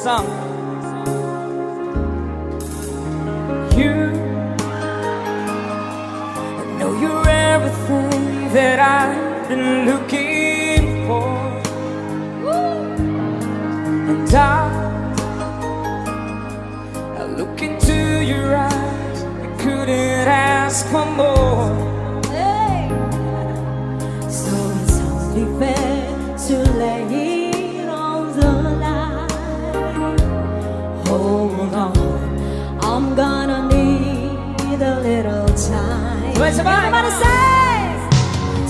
song. You, I know you're everything that I've been looking for. And I look into your eyes, I couldn't ask for more. Hey. So it's only fair to lay it on the line. Hold on, I'm gonna need a little time. Everybody say,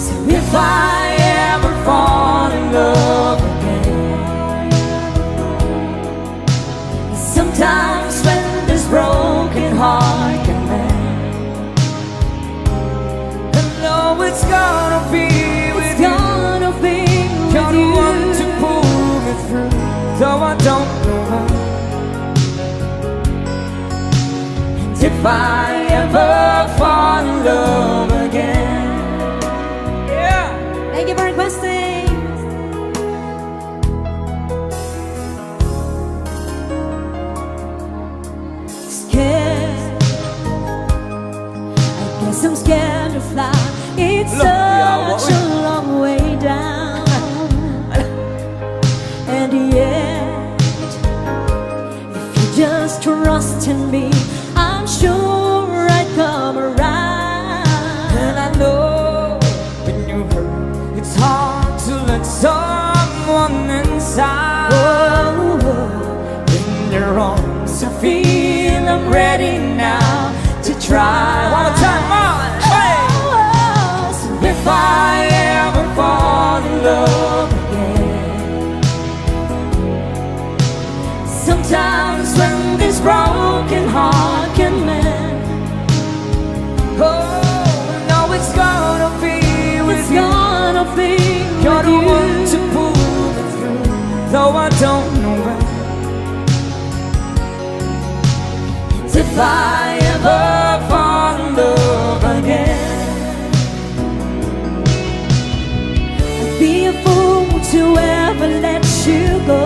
so if I ever fall in love again, sometimes when this broken heart can mend, I know it's gonna be with you. gonna be You're with the you. one to pull me through, though I don't know how. And if I ever fall in love again, yeah. Thank you for requesting. Scared, I guess I'm scared to fly. It's Look, yeah, such a long way down. And yet, if you just trust in me, I'm sure I'd come around. And I know when you hurt, it's hard to let someone inside. Oh, In your arms, I feel I'm ready now to try. One more time, on. Hey! so If I ever fall in love again, sometimes when this broken heart can mend, oh, no, it's gonna be with it's you. gonna be You're with the you. one to pull me through, though I don't know when. If I ever fall in love again, I'd be a fool to ever let you go.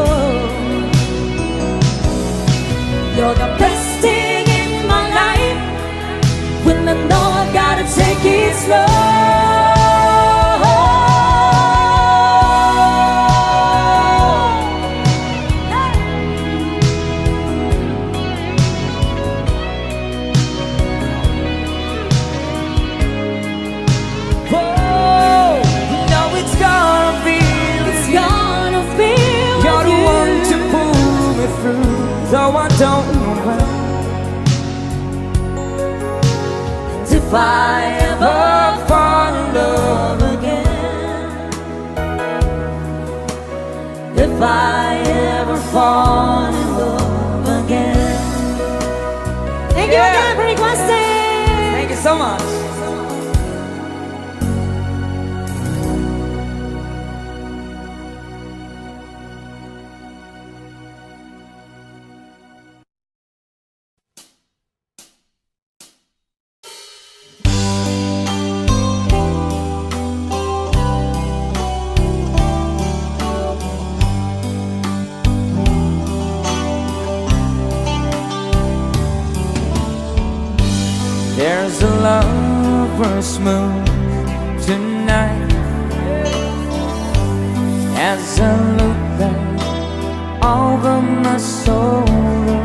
You're the best thing in my life. When I know I gotta take it slow. oh, no, it's gonna be with It's you. gonna be You're with the one to you. pull me through, though I don't know when. If I ever fall in love again, if I ever fall in love again. Thank you Yeah. again for requesting. Thank you so much. There's a lover's moon tonight, as I look back over my shoulder.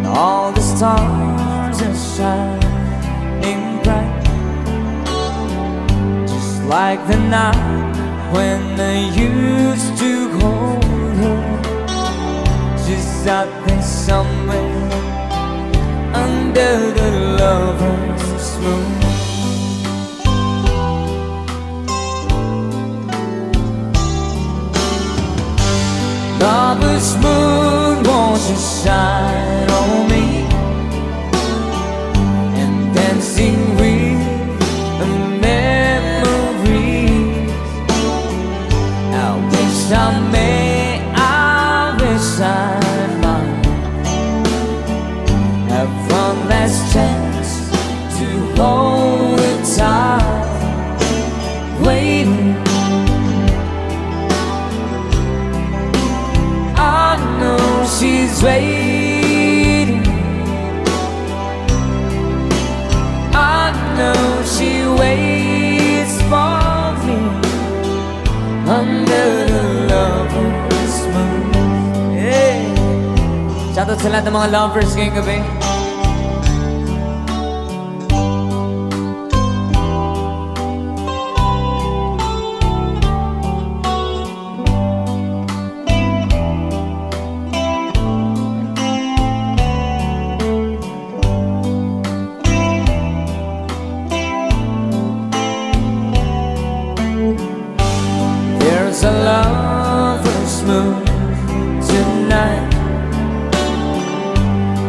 All the stars are shining bright, just like the night when I used to hold her. She's out there somewhere under the lover's moon. Lover's moon, won't you shine on me, and dancing with the memories. I wish I may, I wish I might have one last chance to hold it tight, waiting on waiting. I know she waits for me under the lover's moon. Yeah. Shoutout sa lahat ng mga lovers ngayong gabi. There's a lover's moon tonight,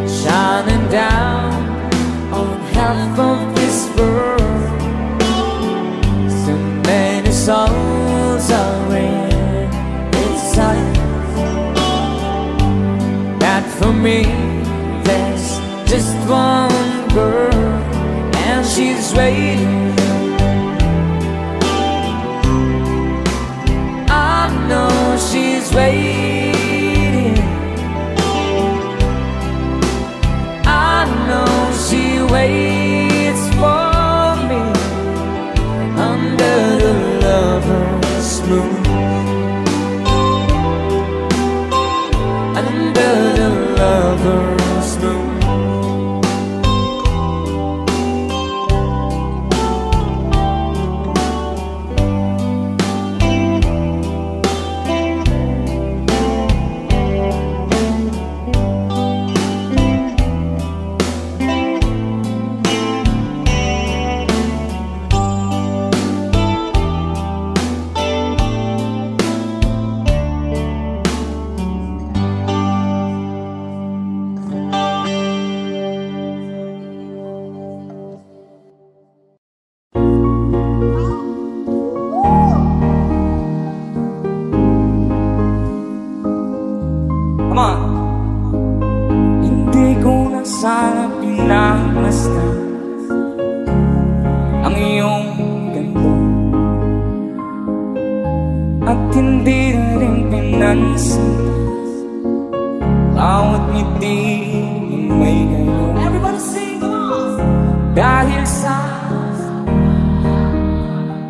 shining down on half of this world. So many souls are in its sight. That for me, there's just one girl, and she's waiting. I know she's waiting. I know she waits for me under the lover's moon. Under the lover's moon. Come on. Hindi ko na sana pinagmasdan ang iyong ganda, at hindi na rin pinansin bawat ngiti ng may gayon. Everybody sing, come on! Dahil sa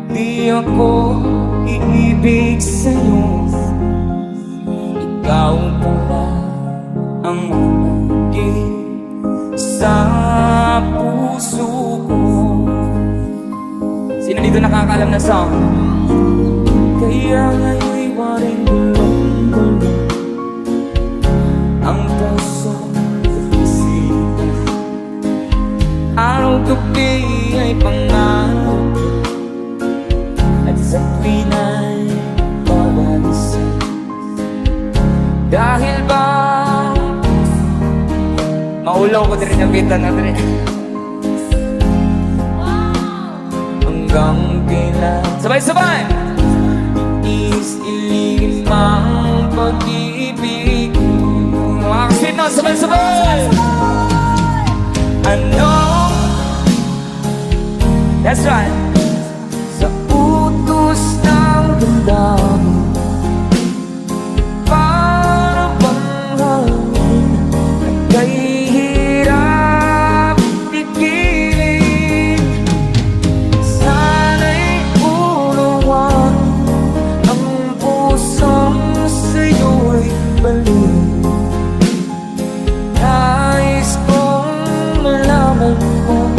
di ako iibig sa'yo, ikaw pala ang lagi sa puso ko. Sino dito nakakaalam na song? Kaya ngayon'y waring gulong-gulong ang puso at isipan. Araw-gabi ay pangarap at sa tuwina'y pabalisan. Dahil ba maulaw ko din ang kita na rin hanggang kailan. Sabay-sabay! Is iligin mang pag-ibig mo. Mga kasino, sabay-sabay! Ano? That's right! Sa utos ng damdamin, para bang hangin kay hirap pigilin. Sana'y uluwan ang pusong sa'yo'y balik. Nais kong malaman mo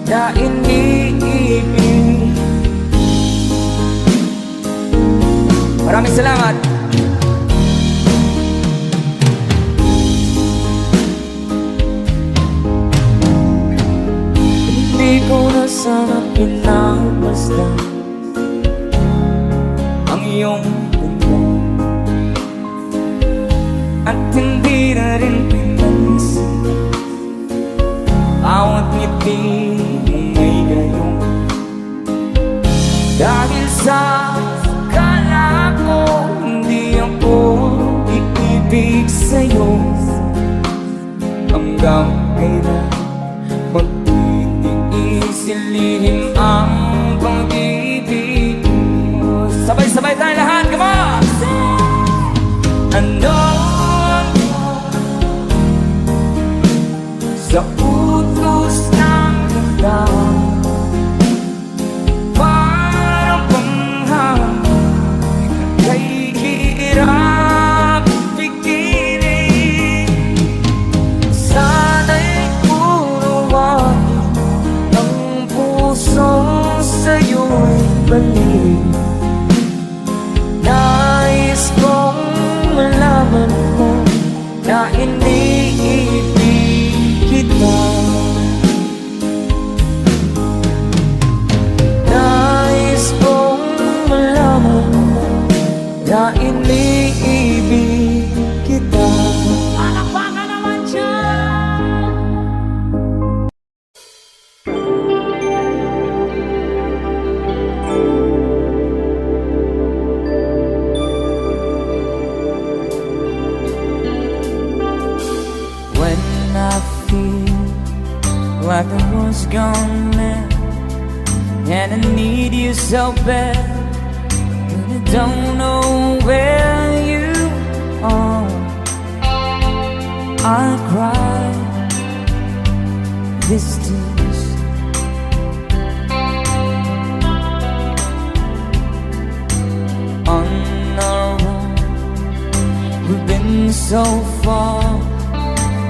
na iniibig. Maraming salamat. Hindi ko na sana pinagmasdan ang iyong ganda, at hindi na rin pinansin bawat ngiti mong may gayon. Dahil sa kala ko hindi ako iibig sa'yo, hanggang kailan magtitiis-ilihim ang pag-ibig mo. Sabay-sabay tayo lahat, come on! Ano ang like I was gone mad, and I need you so bad, but I don't know where you are. I cry these tears. On our own, we've been so far.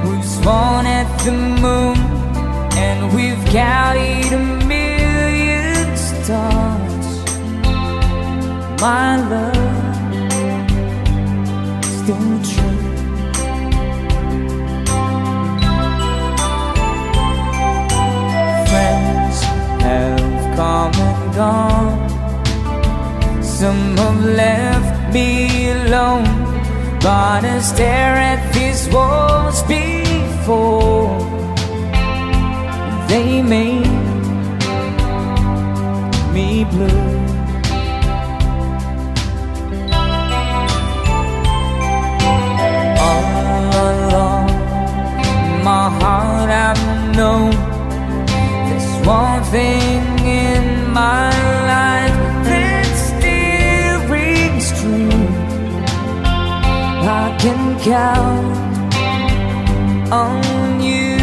We've sworn at the moon, and we've counted a million stars. My love, still true. Friends have come and gone. Some have left me alone, but I stare at these walls before they made me blue. All along my heart I've known there's one thing in my life that still rings true. I can count on you.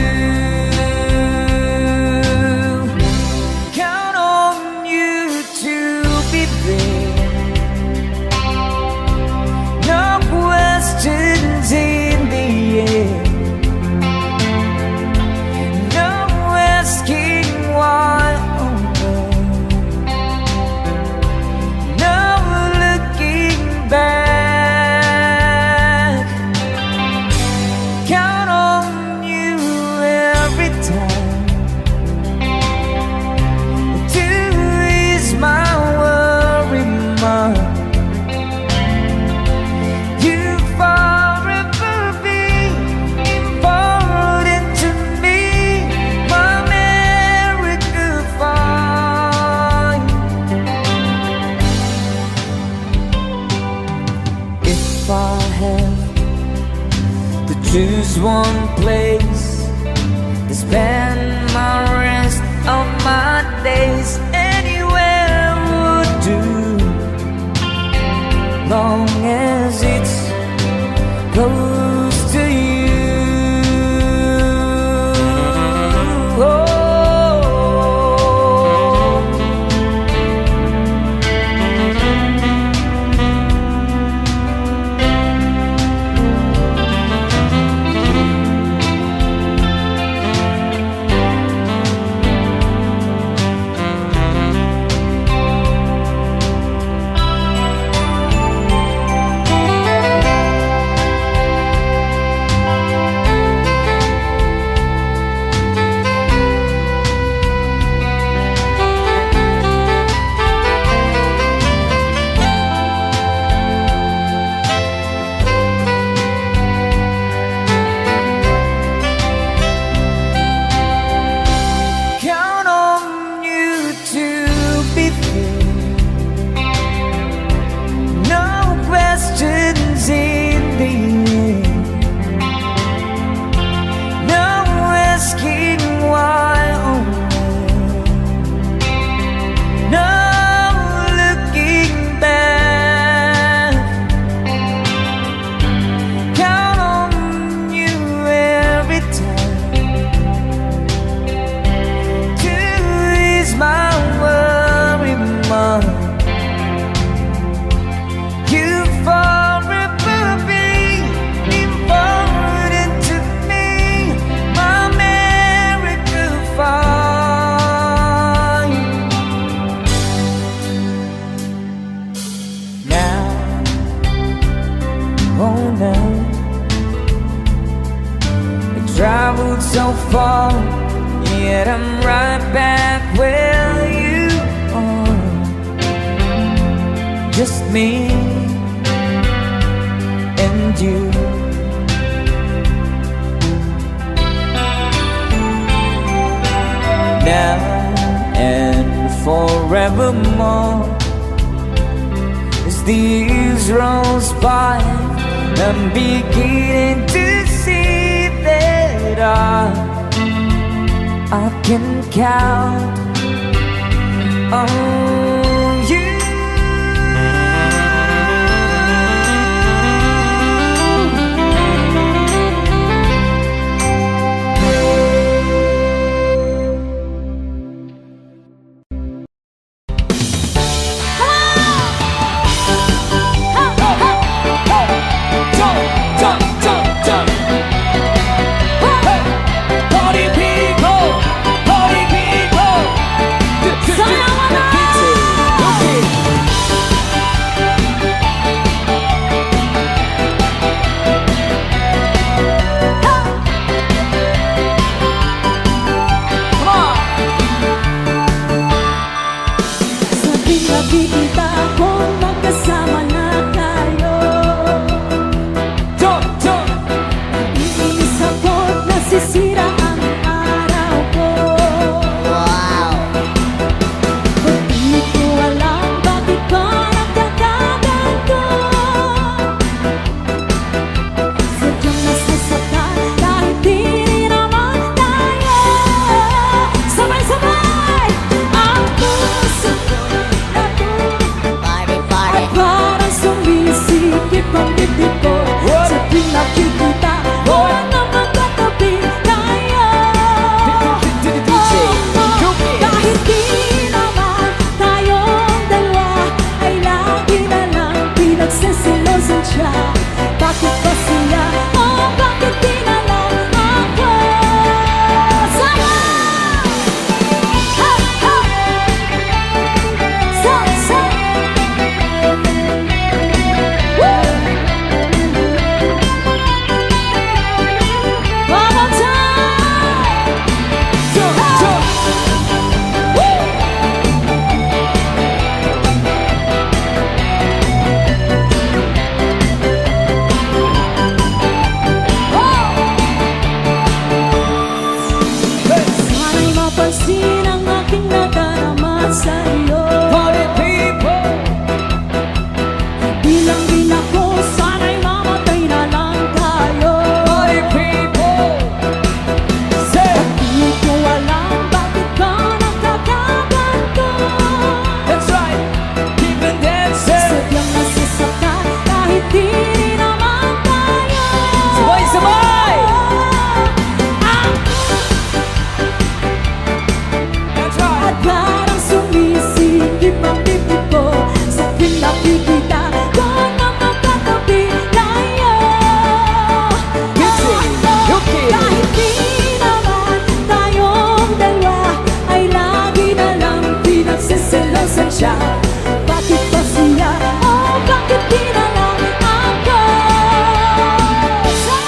Count on you to be there. No questions in the air. No asking why or where. No looking back. If I have to choose one place to spend my rest of my days, anywhere would do, long as it's close to you. Oh. Traveled so far, yet I'm right back where you are. Just me and you. Now and forevermore, as the years rolls by, I'm beginning to see that I can count on you. Nakikita ko magkasama na tayo. Iinis ako't nasisira ang araw ko. Hindi ko alam bakit ba nagkakaganto. Sadyang nasasaktan kahit di rin naman tayo. Sabay-sabay ang puso ko. Parang sumisikip ang dibdib ko. Sa tuwing nakikita ko na magkatabi tayo. Kahit di naman tayong dalawa ay lagi na lang pinagsisilosan siya. Bakit ba siya? Oh, bakit di na lang ako? Sama! Ha! Ha! Sa! Sa! One more time! Sana'y mapansin ang aking nadarama sa'yo. Party people, Bilang din ako, sana'y mamatay na lang tayo. party people, say, Di ko alam bakit ba nagkakaganto. that's right, keep it dancing. Sadyang nasasaktan kahit di rin naman tayo. Sabay-sabay! That's right. At parang sumisikip ang dibdib ko. Sa tuwing nakikita ko na magkatabi tayo. Kahit di naman tayong dalawa ay lagi na lang pinagsisilosan siya. Bakit ba siya? Oh, bakit di na lang ako? Ha!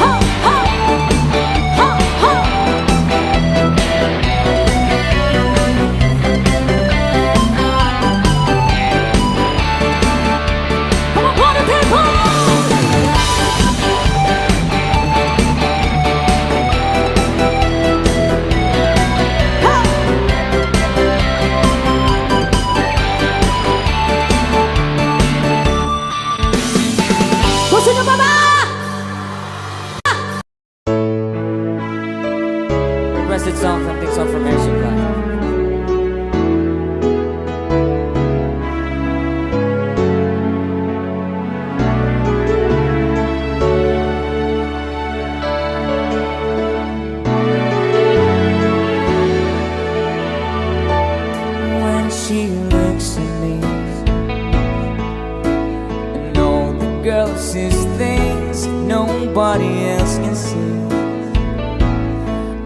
Ha! Ha! Ha! Come on, party people! Gusto nyo pa ba? Requested song from Big Song from Air Supply. When she looks at me, and all the girl sees things nobody else can see.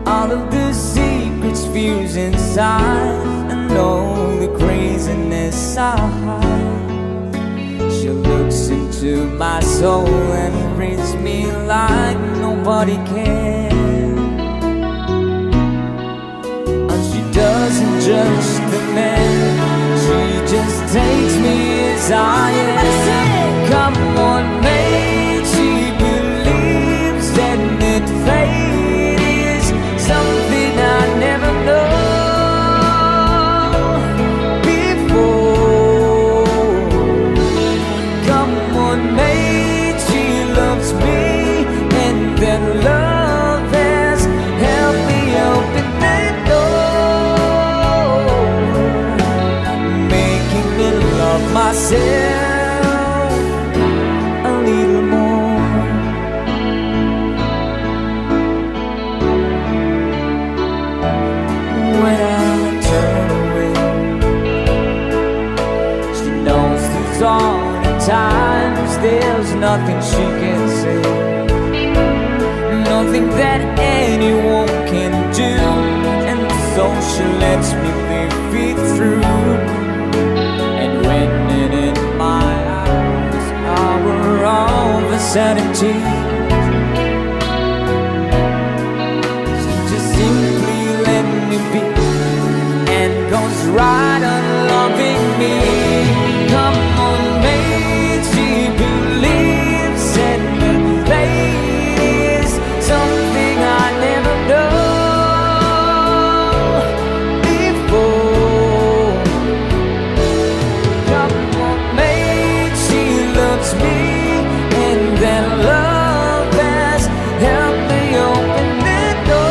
All of the secrets fuse inside, and all the craziness I hide. She looks into my soul and reads me like nobody can. And she doesn't judge the man, she just takes me as I am. Come on, mate, she believes that fate is something I never know before. Come on, mate, she loves me, and that love has myself a little more. When I turn away, she knows there's all the times there's nothing she can say, nothing that anyone can do, and so she lets me live it through. And when it in my eyes, hour of insanity, she just simply let me be and goes right on loving me. Come on, mate, she believes in the place, something I never know before. Come on, mate, she loves me, and that love has helped me open the door,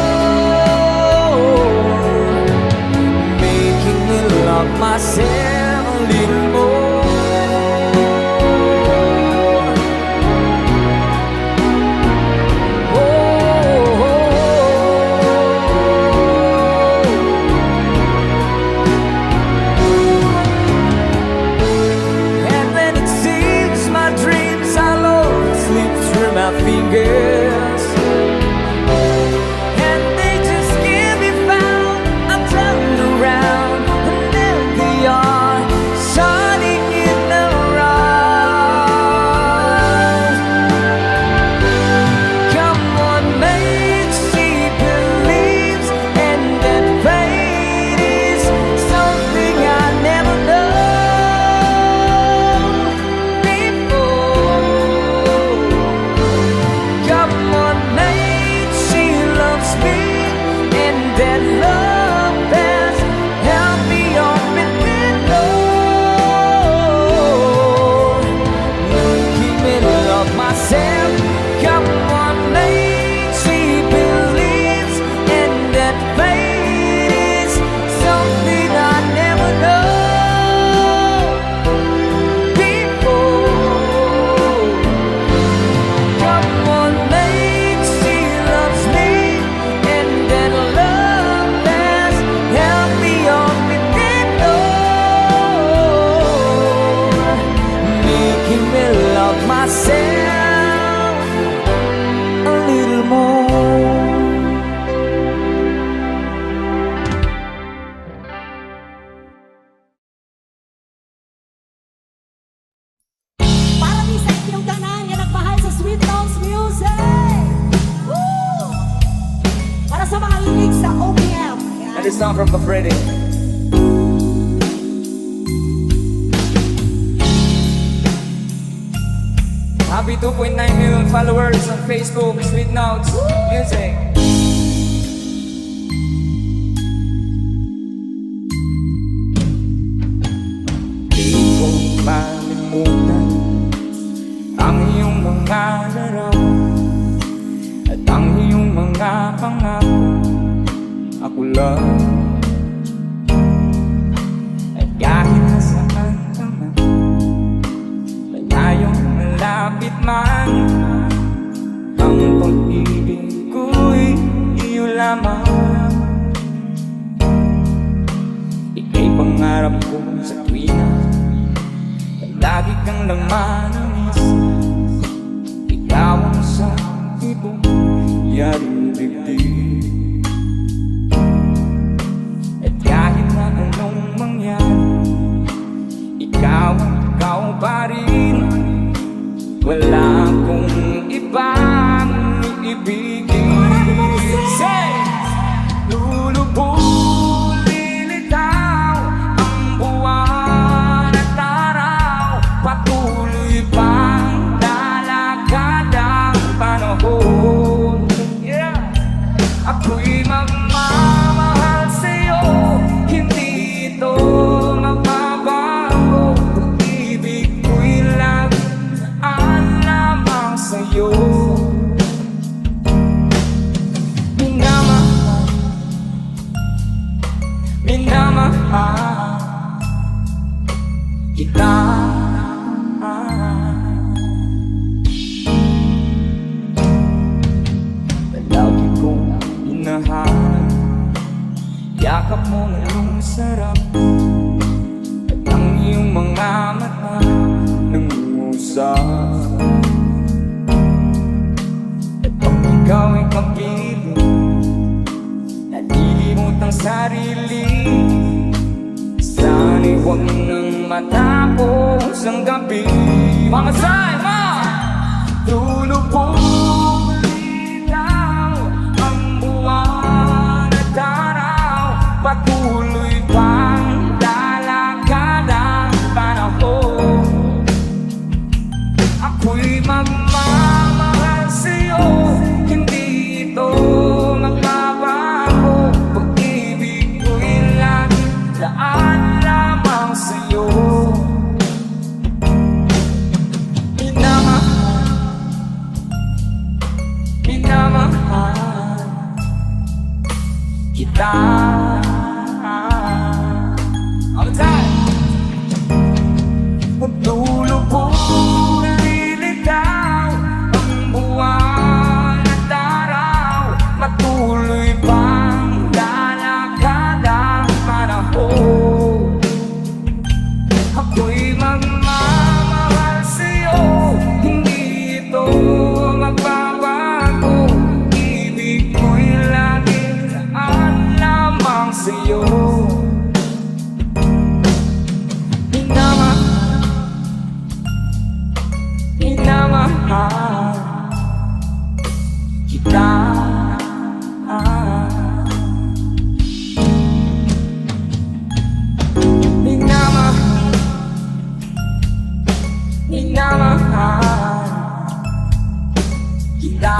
making me love myself a little more. And when it seems my dreams are low, slip through my fingers, and they just can't be found. I turn around, and there they are, shining in the rise. Come on, mate, she believes, and that fate is something I never known before. Come on, mate, she loves me, and that love has helped me open the door, making me love myself. Come on, mate, she believes, and that fate is something I never known before. Come on, mate, she loves me, and that love has helped me open the door, making me love myself a little more. Para di sa inyong tanan nga nagmahal sa Sweet Tones Music. Woo! Para sa mga linig sa OPM. Yan. And this song from Freddy. Happy 2.9 million followers on Facebook, Sweet Notes Music. Di ko malimutan ang iyong mga larawan at ang iyong mga pangako. Ako lang, at kahit nasaan ka man, malayong malapit man, ang pag-ibig ko'y iyo lamang. Ika'y pangarap ko sa tuwina, lagi kang laman ng isip. Ikaw ang sa ibong yaring dibdib, at kahit na anong mangyari, ikaw pa rin. Wala akong ibang ibigin. Say! Lulubog, lilitaw ang buwan at araw, patuloy pang lalakad ang panahon. Yeah! Ako'y magmamahal sa'yo, hindi ito mababago. Pag-ibig ko'y lagi lamang sa'yo. kita. Palagi kong hinahanap yakap mo ng sarap at ang iyong mga mata nangungusap. At pag ikaw ay kapiling, nalilimot ang sarili. Sana'y huwag nang matapos ang gabi. Mga say, ma! Lulubog litaw ang buwan at araw, patuloy pang lalakad ang panahon. Ako'y magmamahal sa'yo, hindi ito magbabago. Pag-ibig ko'y lagi daan lamang sa'yo. Minamahal kita. All the time. Maglulubog, lilitaw ang buwan at araw, patuloy pang lalakad ang panahon. Ako'y magmamahal sa'yo, hindi ito magbabago. Ibig ko'y laging daan lamang sa'yo. Minamahal kita. Minamahal kita.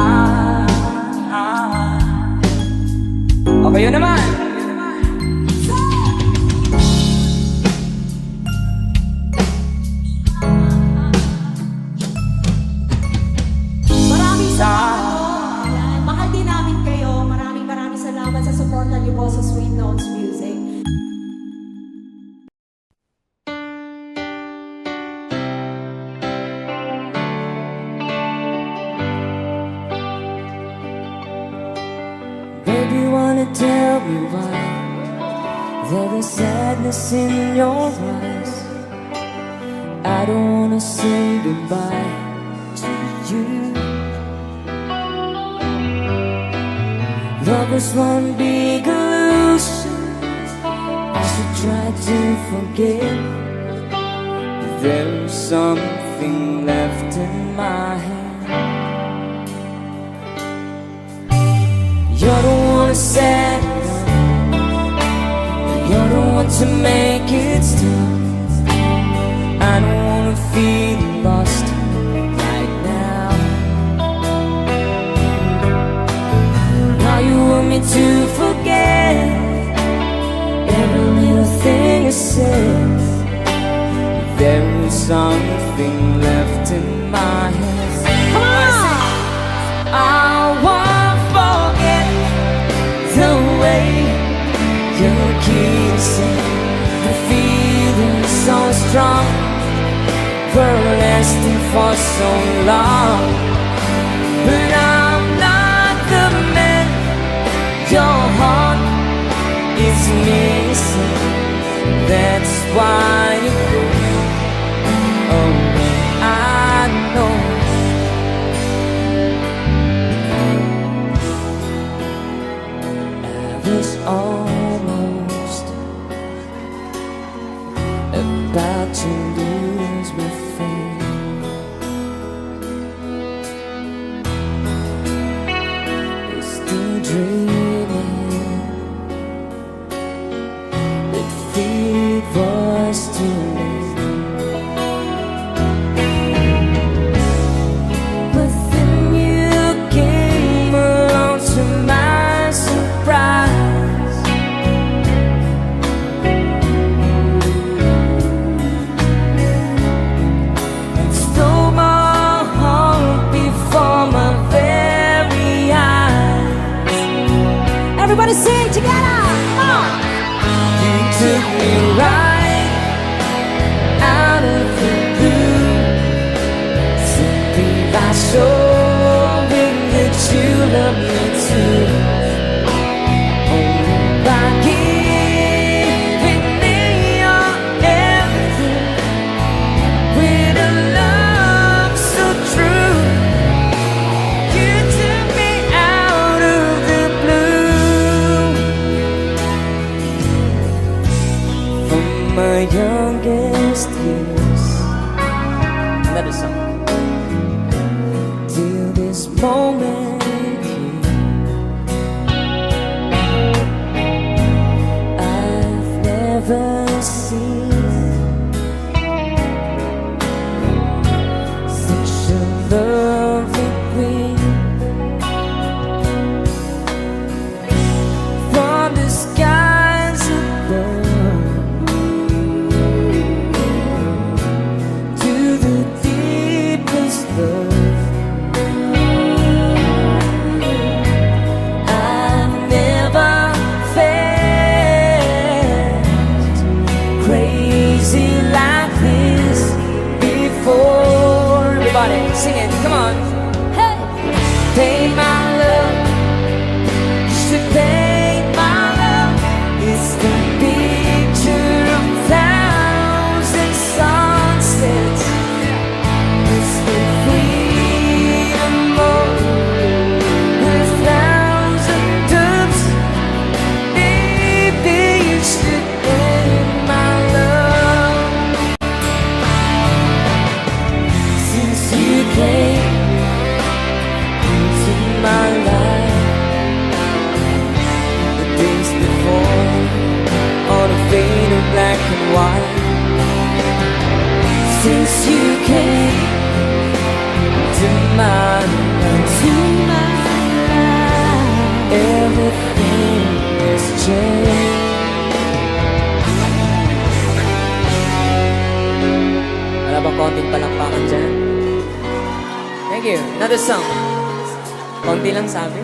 Okay, yun naman. Maraming salamat. Ayan, mahal din namin kayo. Maraming salamat sa suporta niyo po sa Sweet Notes Music. Baby, wanna tell me why there is sadness in your eyes. I don't wanna say goodbye to you. Love is one big illusion. I should try to forget, but there is something left in my hand. You're the one to set it up. You're the one to make it stop. I don't wanna feel lost right now. Now you want me to forget every little thing you said. There is something left in my hands. Come on! I won't forget the way you kissing, the feeling so strong, were lasting for so long. But I'm not the man your heart is missing. That's why you go. Oh, I know. I was almost about to lose my faith. But still dreaming that feet was too late. But then you came along to my surprise. showing that you love me too. Only by giving me your everything, with a love so true. You took me out of the blue. From my youngest years, another song, till this moment here, I've never seen such a lovely queen. From the skies above to the deepest love, I've never felt crazy like this before. Everybody, sing it, come on. Hey! Paint my love, you should paint my love. It's the picture of thousand sunsets. It's the freedom of a thousand doves. Baby, you should paint my love. Since you came into my life, the days before on a faded black and white. Since you came to my life, everything has changed. Wala bang konting palakpakan dyan? Thank you. Another song. Konti lang sabi.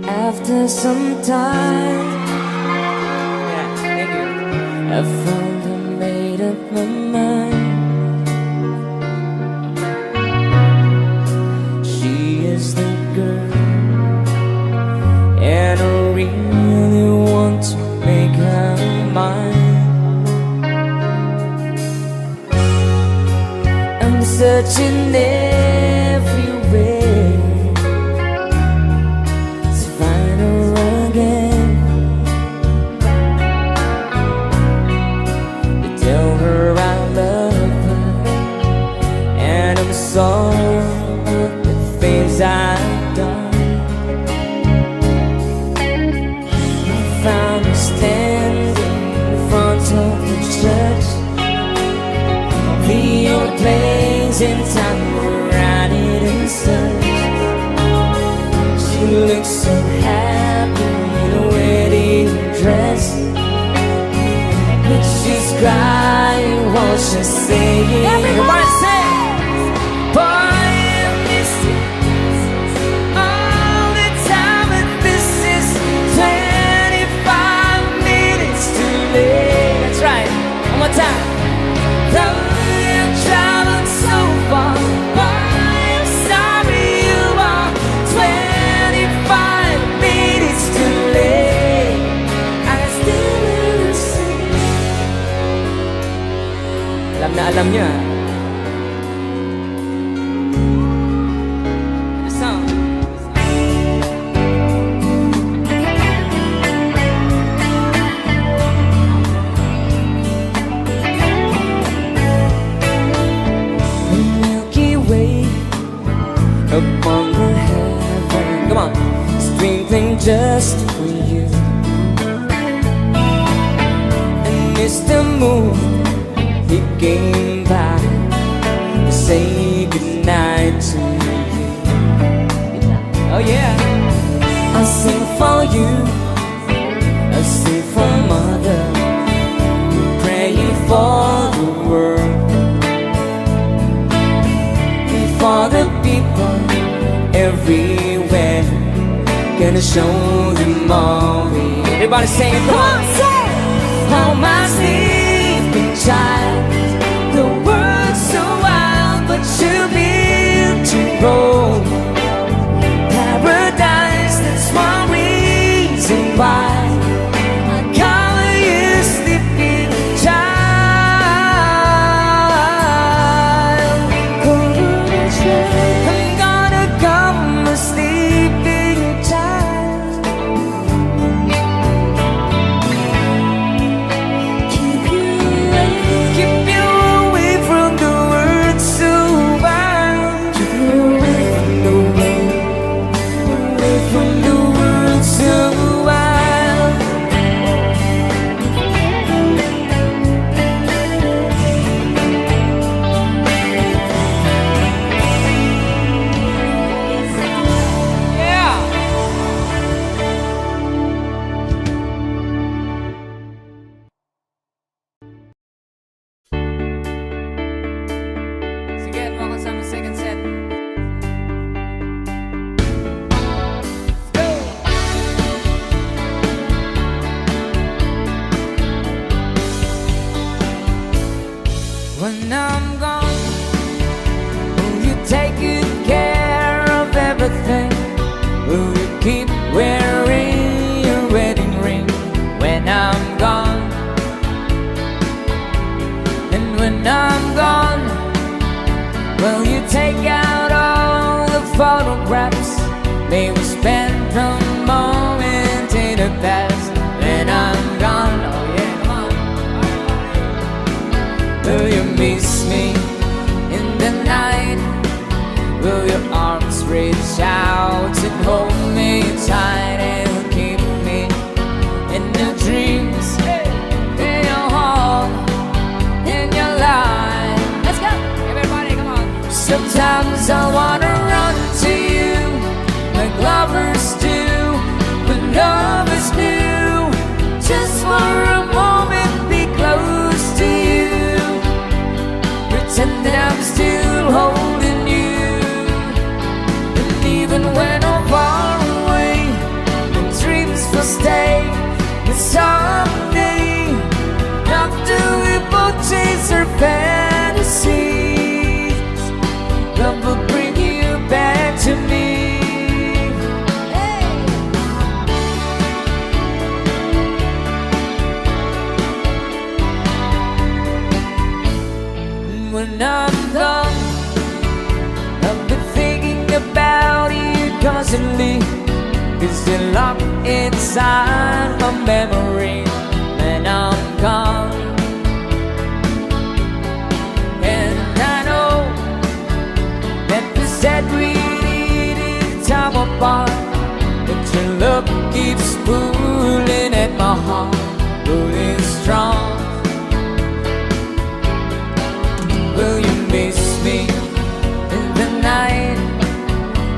After some time, yeah, thank you. I finally made up my mind. She is the girl, and I really want to make her mine. I'm searching everywhere to find her again, to tell her I love her, and I'm sorry for the things I've done. I found her standing in front of the church. The old place in time were riding in search. She looks so happy in a wedding dress, but she's crying while she's saying, everybody say, boy, I miss you all the time, but this is 25 minutes too late. That's right, one more time. Though you've traveled so far, I'm sorry you are 25 minutes too late. I still will see. Alam na alam niya. The song. The Milky Way upon the heaven, come on, twinkling just for you. And Mr. Moon, he came by to say goodnight to you. Oh yeah, I sing for you, I sing for mother, praying for the world, and for the people everywhere. Gonna show them all. Everybody sing it, come on. Oh my sleeping child, the world's so wild, but you I'm gone, will you take good care of everything? Will you keep wearing your wedding ring when I'm gone? And when I'm gone, will you take out all the photographs? May we spend a moment in the past. When I'm gone, oh yeah, come on. Will you miss me in the night? Will your arms reach out and hold me tight and keep me in your dreams, in your home, in your life? Let's go, everybody, come on. Sometimes I wanna run to you like lovers do, but lovers do. Just for a moment, be close to you. Pretend that I'm still holding you. And even when I'm far away, the dreams will stay. But someday, after we both chase our fantasies, love will bring you back to me. When I'm gone, I've been thinking about you constantly. It's still locked inside my memory when I'm gone. And I know that we said we needed time apart, but your love keeps pulling at my heart, pulling strong. Will you miss me in the night?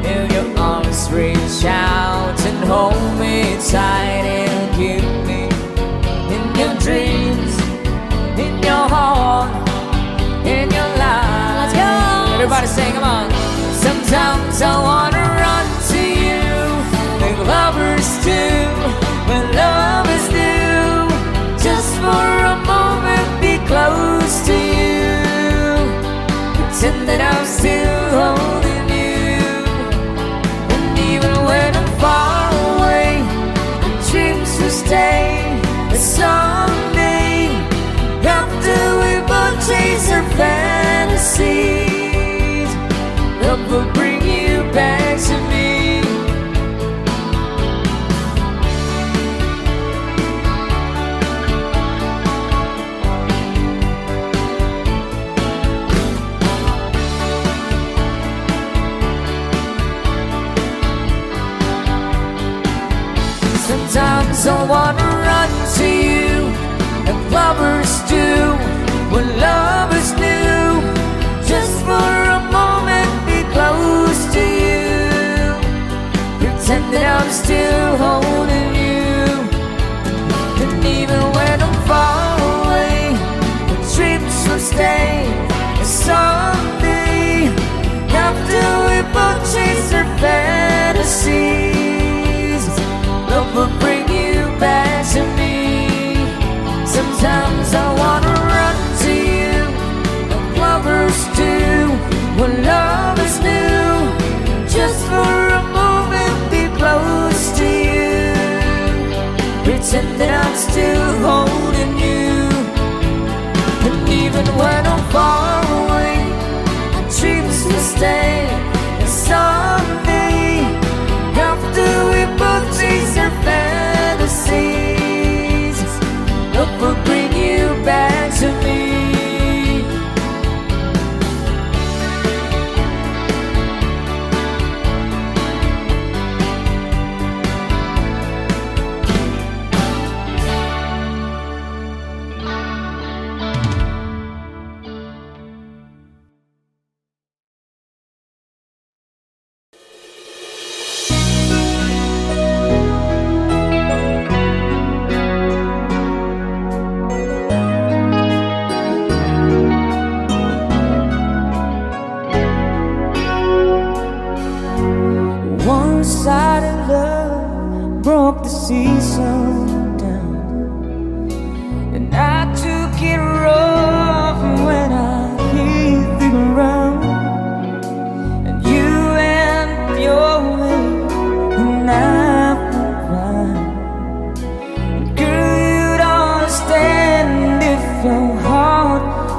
Will your arms reach out and hold me tight and keep me in your dreams, in your heart, in your life? Let's go! Everybody sing, come on. Sometimes I wanna run to you like lovers do, when lovers do. Just for a moment, be close to you. Pretend that I'm still holding you. And even when I'm far away, the dreams will stay. And someday, after we both chase our fantasies, love will bring you back to me. Sometimes I wanna run to you like lovers do, when lovers do. Just for a moment, be close to you. Pretend that I'm still holding you. And even when I'm far away, the dreams will stay. And someday, after we both chase our fantasies, love will bring you back to me. Sometimes I wanna run to you like lovers do, when lovers do. Just for a moment, be close to you. Pretend that I'm still holding you. And even when I'm far away, the dreams will stay. And someday, after we both chase our fantasies, love will bring you back to me.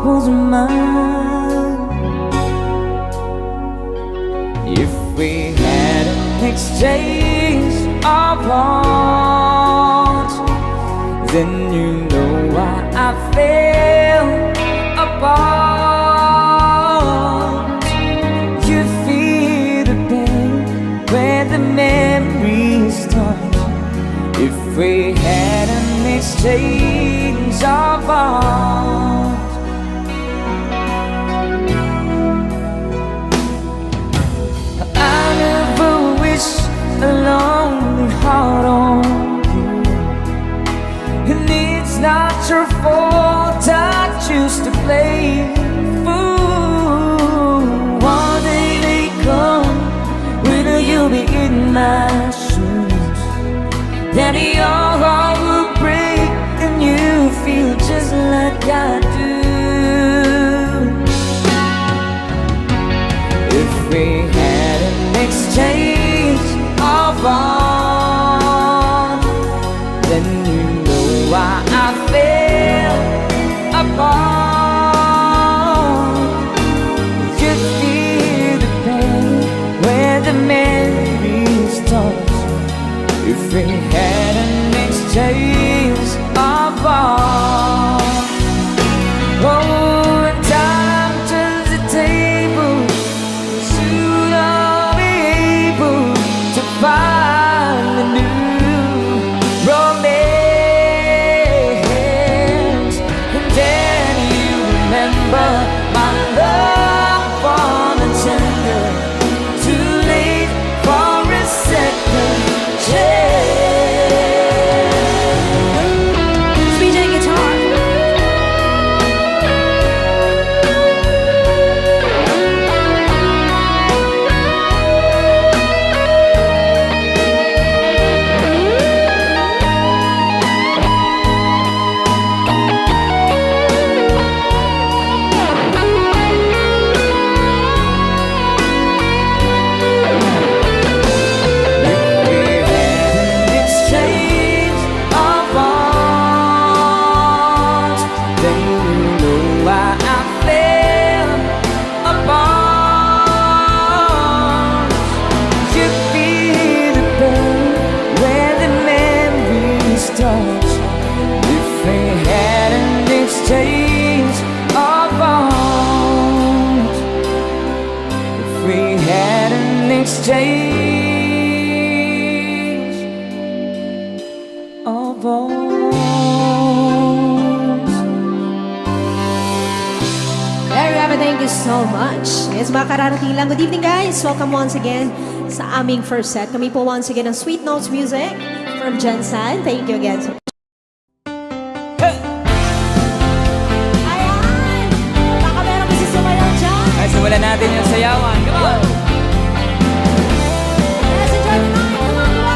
was mine. If we had an exchange of hearts, then you know why I fell apart. You feel the pain where the memories start. If we had an exchange of hearts, I never wish a lonely heart on you. And it's not your fault I choose to play fool. One day they come, when you'll be in my shoes, then your heart will break and you feel just like I do. If we had an exchange of hearts, then you know why I fell apart. You feel the pain where the memories start. If we had an exchange of hearts, oh, and time turns the table, soon I'll be able to find a new romance. And then you remember my love for the tender, too late for a second chance. BJ guitar. Exchange of hearts. If we had an exchange of hearts. There you have it. Thank you so much. Yes, mga kararating lang. Good evening, guys. Welcome once again sa aming first set. Kami po once again ng Sweet Notes Music from Jensen. Thank you again so much. Ayan! Baka meron kasi sumayaw dyan. Ay, simulan natin yung sayawan. Come on! Let's enjoy the night. Come on, come on.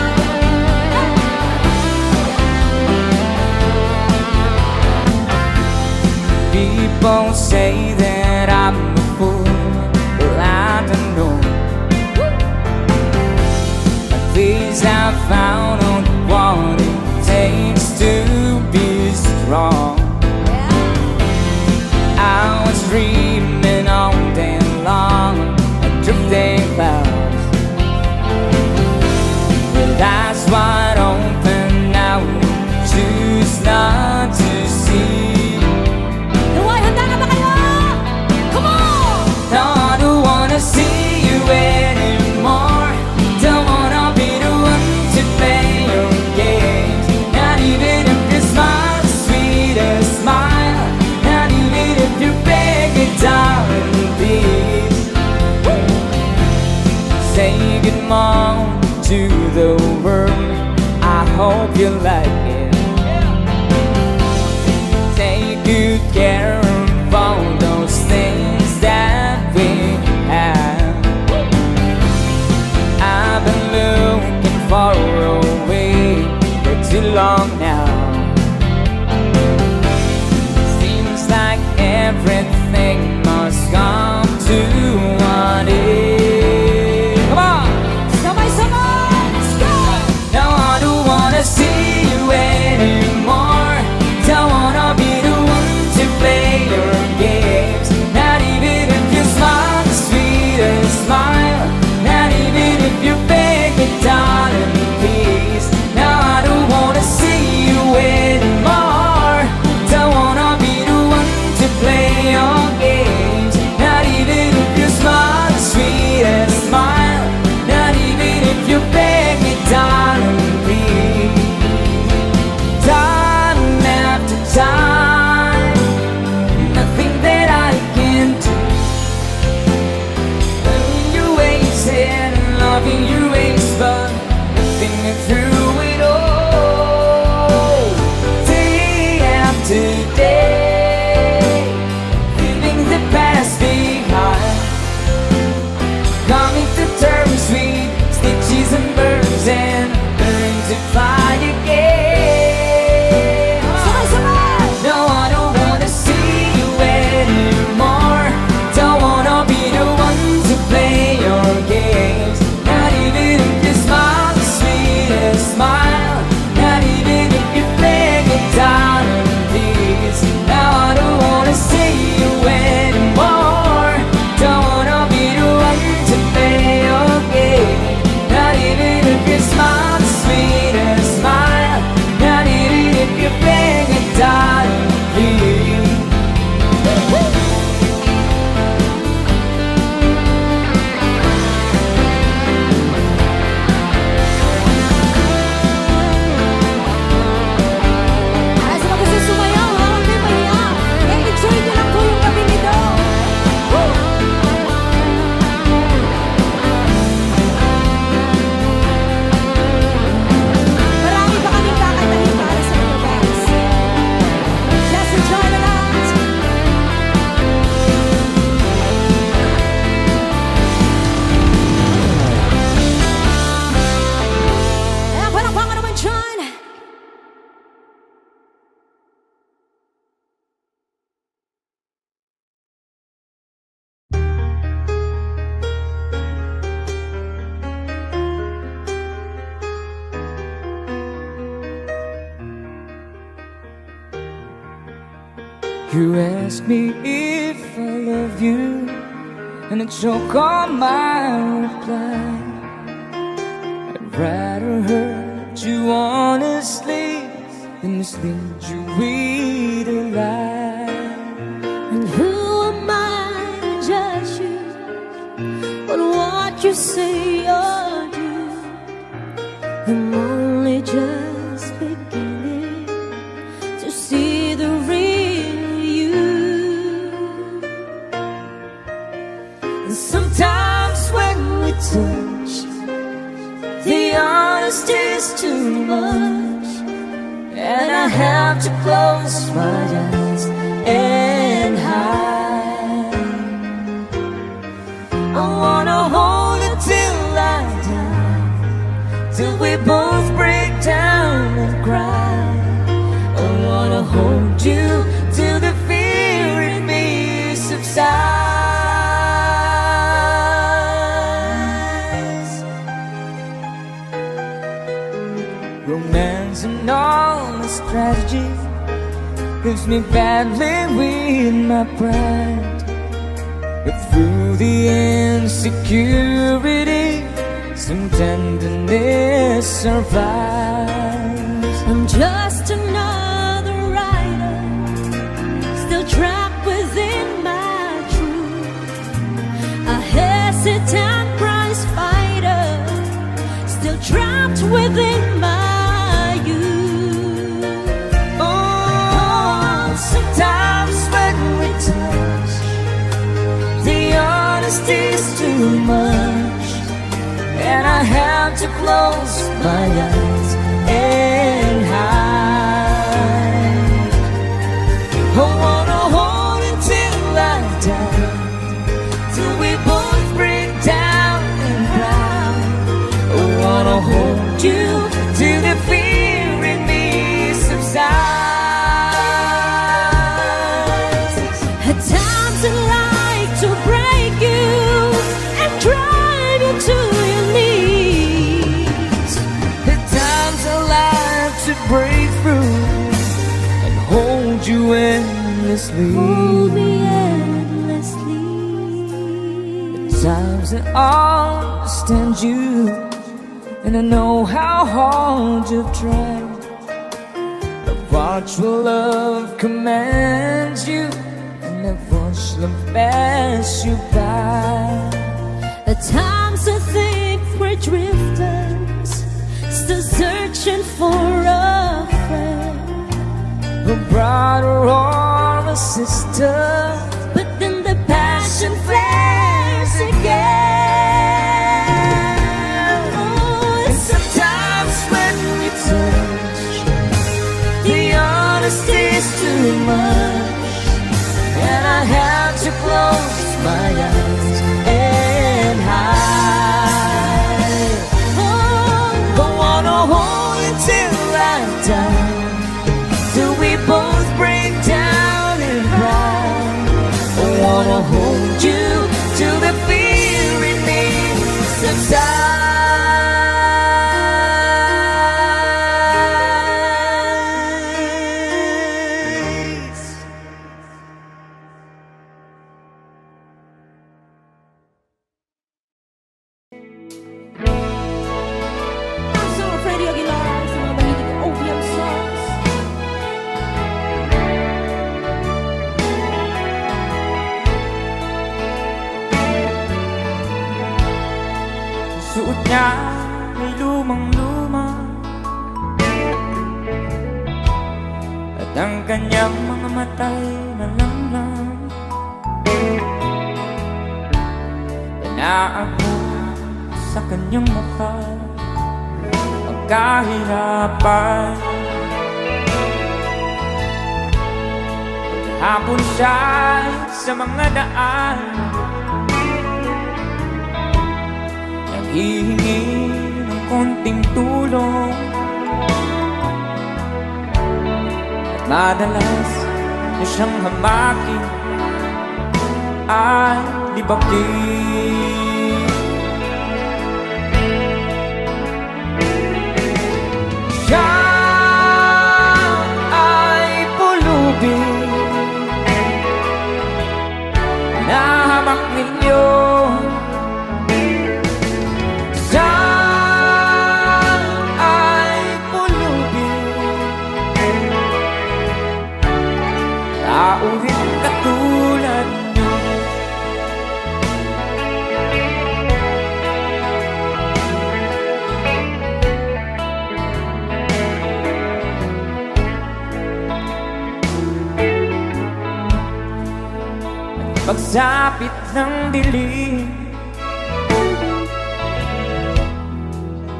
People say that I'm a fool. Well, I don't know. At least I found out what it takes to be strong. I was dreaming all day long, drifting clouds. With eyes wide open, I would choose not to see. Naway, handa na ba kayo? Come on! No, I don't wanna see you anymore. Don't wanna be the one to play your games. Not even if you smile the sweetest smile. Not even if you beg it down. You ask me if I love you, and I choke on my reply. I'd rather hurt you honestly than mislead you with a lie. And who am I to judge you on what you say or do? I'm only just beginning to see the real you. And sometimes when we touch, the honesty's too much, and I have to close my eyes and hide. I wanna hold it till I die, till we both break down and cry. I wanna hold you till the fear in me subsides. Romance and all the strategy leaves me battling with my pride. But through the insecurity, some tenderness survives. I'm just another writer, still trapped within my truth. A hesitant prize fighter, still trapped within my youth. Oh, sometimes when we touch, the honesty's too much, and I have to close my eyes and hide. I wanna hold it till I die, till we both break down and cry. I wanna hold you till the fear in me subsides. At times I like to break you and drive you to your knees. At times I like to break through and hold you endlessly. Hold me endlessly. At times I understand you, and I know how hard you've tried. I've watched what love commands you, and I've watched love pass you by. At times I think we're drifters, still searching for a friend, a brother or a sister. But then the passion flares again. Oh, and sometimes when we touch, the honesty's too much, and I have to close my eyes and hide. Oh, I wanna hold it till I die, till we both break down and cry. I wanna hold you till the fear in me subsides. I'm so afraid you'll get lost in the opium songs. Suot niya ay lumang-luma, at ang kanyang mga matay malamlam. Panaako sa kanyang mukha ang kahirapan. Paghapon siya sa mga daan, hihingi ng konting tulong, at madalas na siyang hamakin at libakin. Siya ay pulubin pagsapit ng dilim,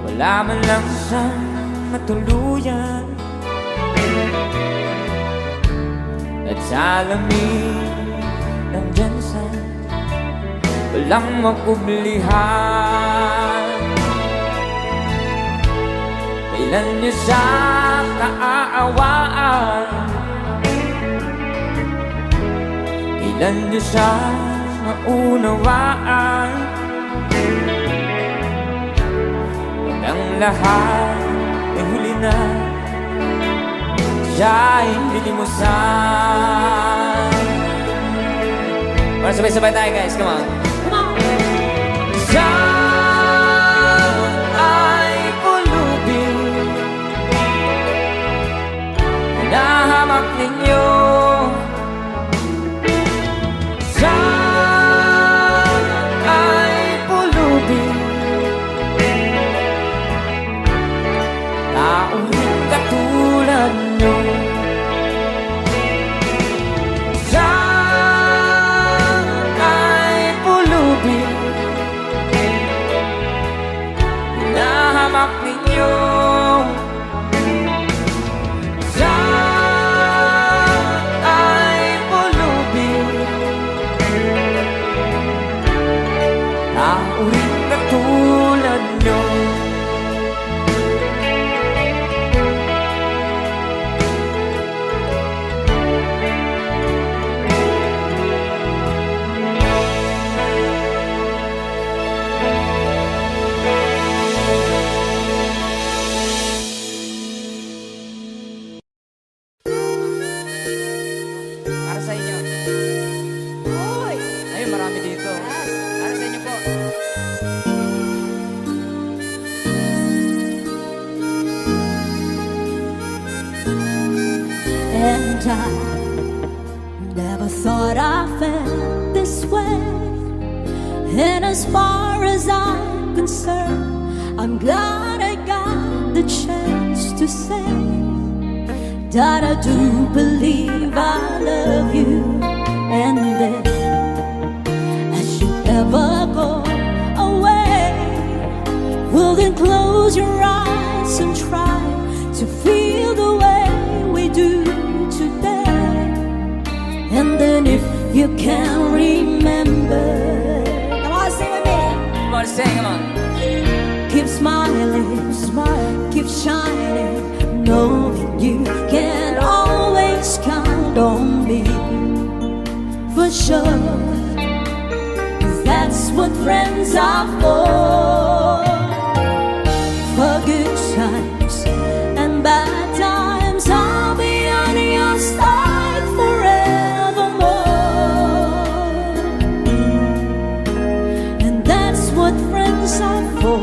wala man lang siyang matuluyan. At sa lamig nandyan sa walang makublihan. Kailan niya siya kaaawaan, kailan niya siya maunawaan. Pag ang lahat ay huli na, siya ay lilimusan. Para sabay-sabay tayo guys, come on. Siya ay pulubing hinahamak ninyo. Siya ay pulubing taong katulad nyo. Siya ay pulubing hinahamak ninyo. Siya ay pulubing tao rin katulad nyo. Para sa inyo. Ayun, marami dito. Para sa inyo po. And I never thought I felt this way. And as far as I'm concerned, I'm glad I got the chance to say that I do believe I love you. And then, as you ever go away, well then close your eyes and try to feel the way we do today. And then if you can remember, come on, sing with me. Come on, sing, come on. Keep smiling, smile, keep shining, knowing you can always count on me. For sure, that's what friends are for. For good times and bad times, I'll be on your side forevermore. And that's what friends are for.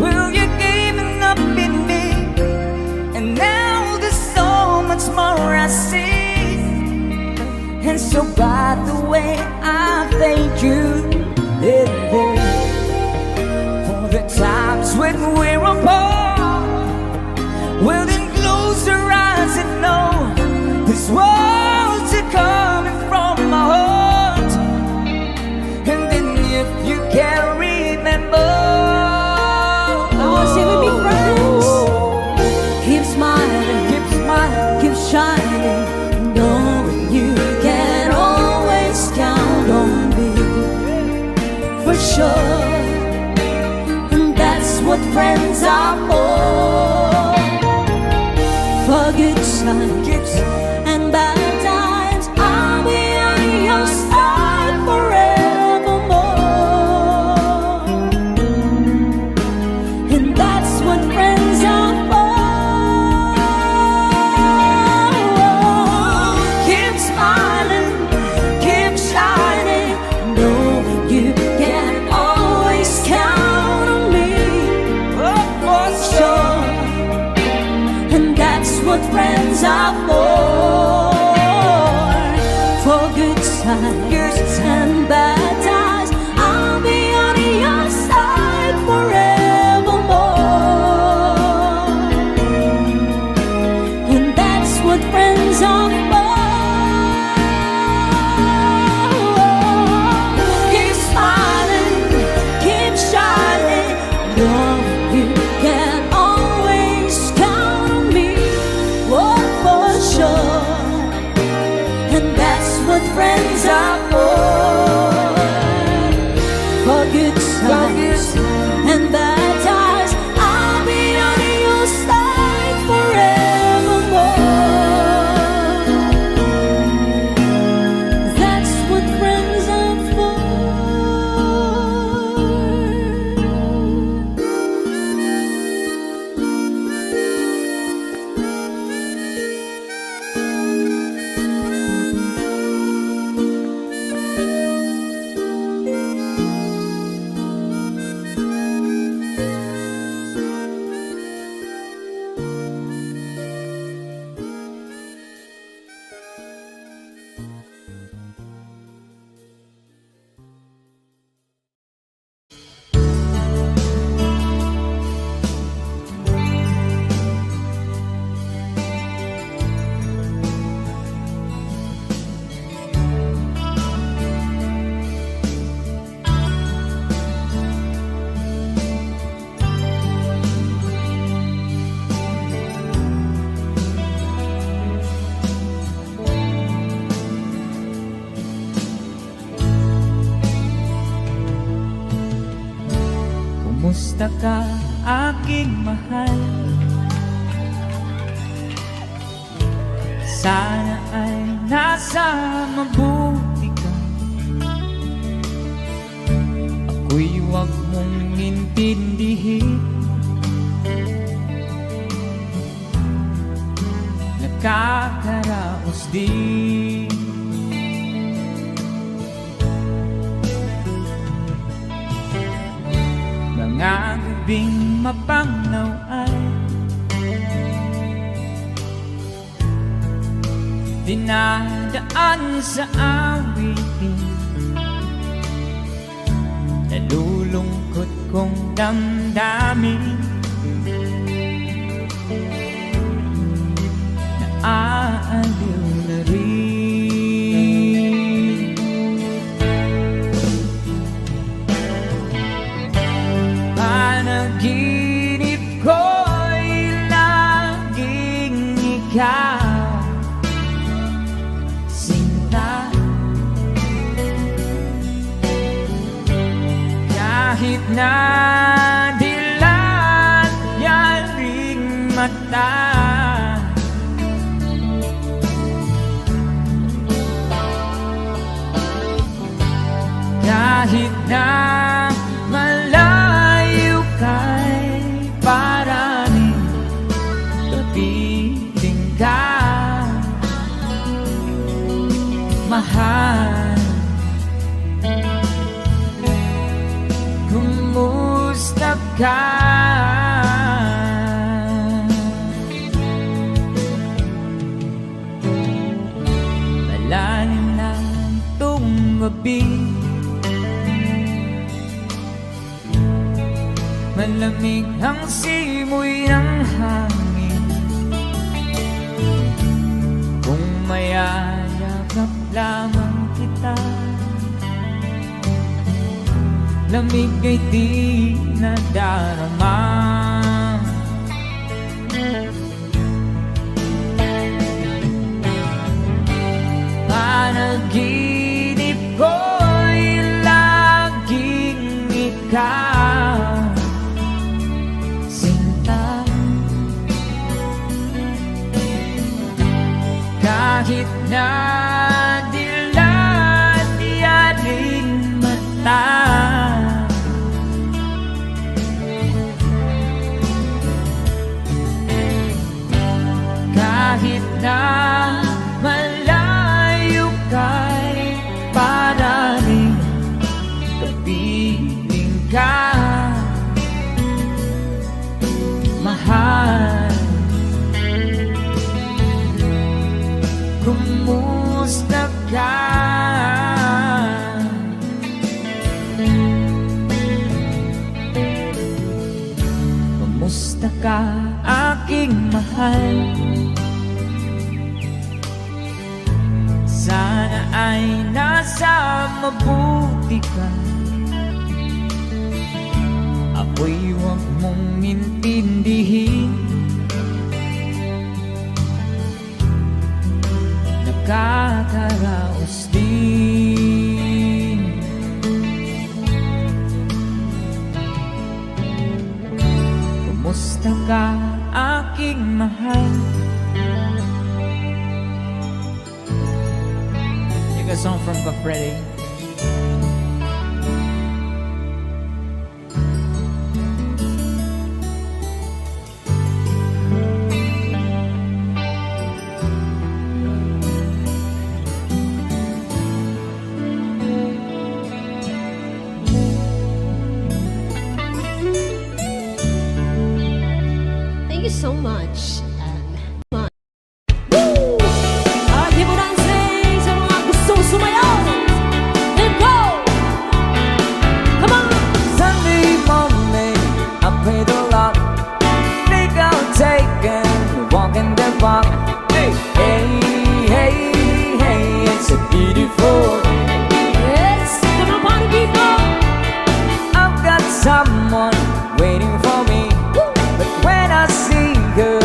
Well, you're giving up in me, and now there's so much more I see. And so by the way, I thank you for the times when we're apart. Well then close your eyes and know these words are coming from my heart. And then if you can remember, Sing with me, friends. Keep smiling, keep shining, knowing you can always count on me. For sure, and that's what friends are for. For good times and bad times, I'll be on your side forevermore. And that's what friends are for. Keep smiling, keep shining, knowing you can always count on me. oh, for Sure, and that's what friends are for. For good times and bad times, I'll be on your side forevermore. ka, aking mahal. Sana ay nasa mabuti ka. Ako'y huwag mong intindihin. Nakakaraos din. Mga gabing mapangnaw ay dinadaan sa awitin. Nalulungkot kong damdamin, naaaliw na rin. Panaginip ko'y laging ikaw, sinta. Kahit na dilat yaring mata, kahit na malayo ka'y paraning kapiling ka, mahal. Kumusta ka? Malalim na itong gabi, malamig ang simoy ng hangin. Kung mayayakap lamang kita, lamig ay di nadarama. Panaginip ko'y laging ikaw, sinta. Kahit na dilat yaring mata, kahit na malayo ka'y paraning kapiling ka, mahal. Kumusta ka? Kumusta ka, aking mahal? Sana ay nasa mabuti ka. Ako'y huwag mong intindihin. Nakakaraos din. Kumusta ka, aking mahal? A song from Kafredi. Thank you so much. Sumayaw! And go! Come on! Sunday morning, I prayed a lot. Think I'll take and walk in the park. Hey, hey, hey, hey, it's a beautiful day. Yes! Come on, party people! I've got someone waiting for me. But when I see her,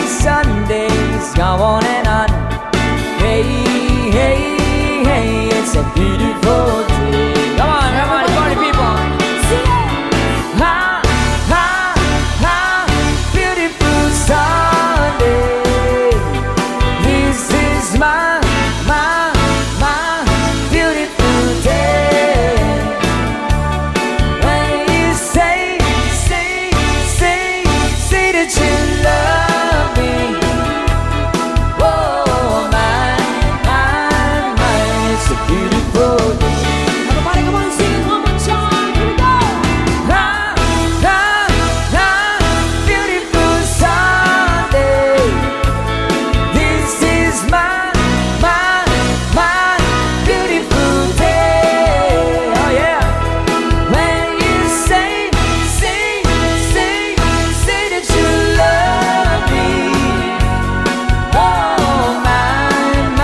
Sundays go on and on. Hey, hey, hey, it's a beautiful day. Come on, party people. Ha, ha, ha, beautiful Sunday. This is my beautiful day. When you say that you love me. Oh, mine, it's a beautiful day. Everybody come on, sing it one more time. Here we go. Beautiful Sunday. This is my beautiful day. Oh yeah. When you say that you love me. Oh, mine,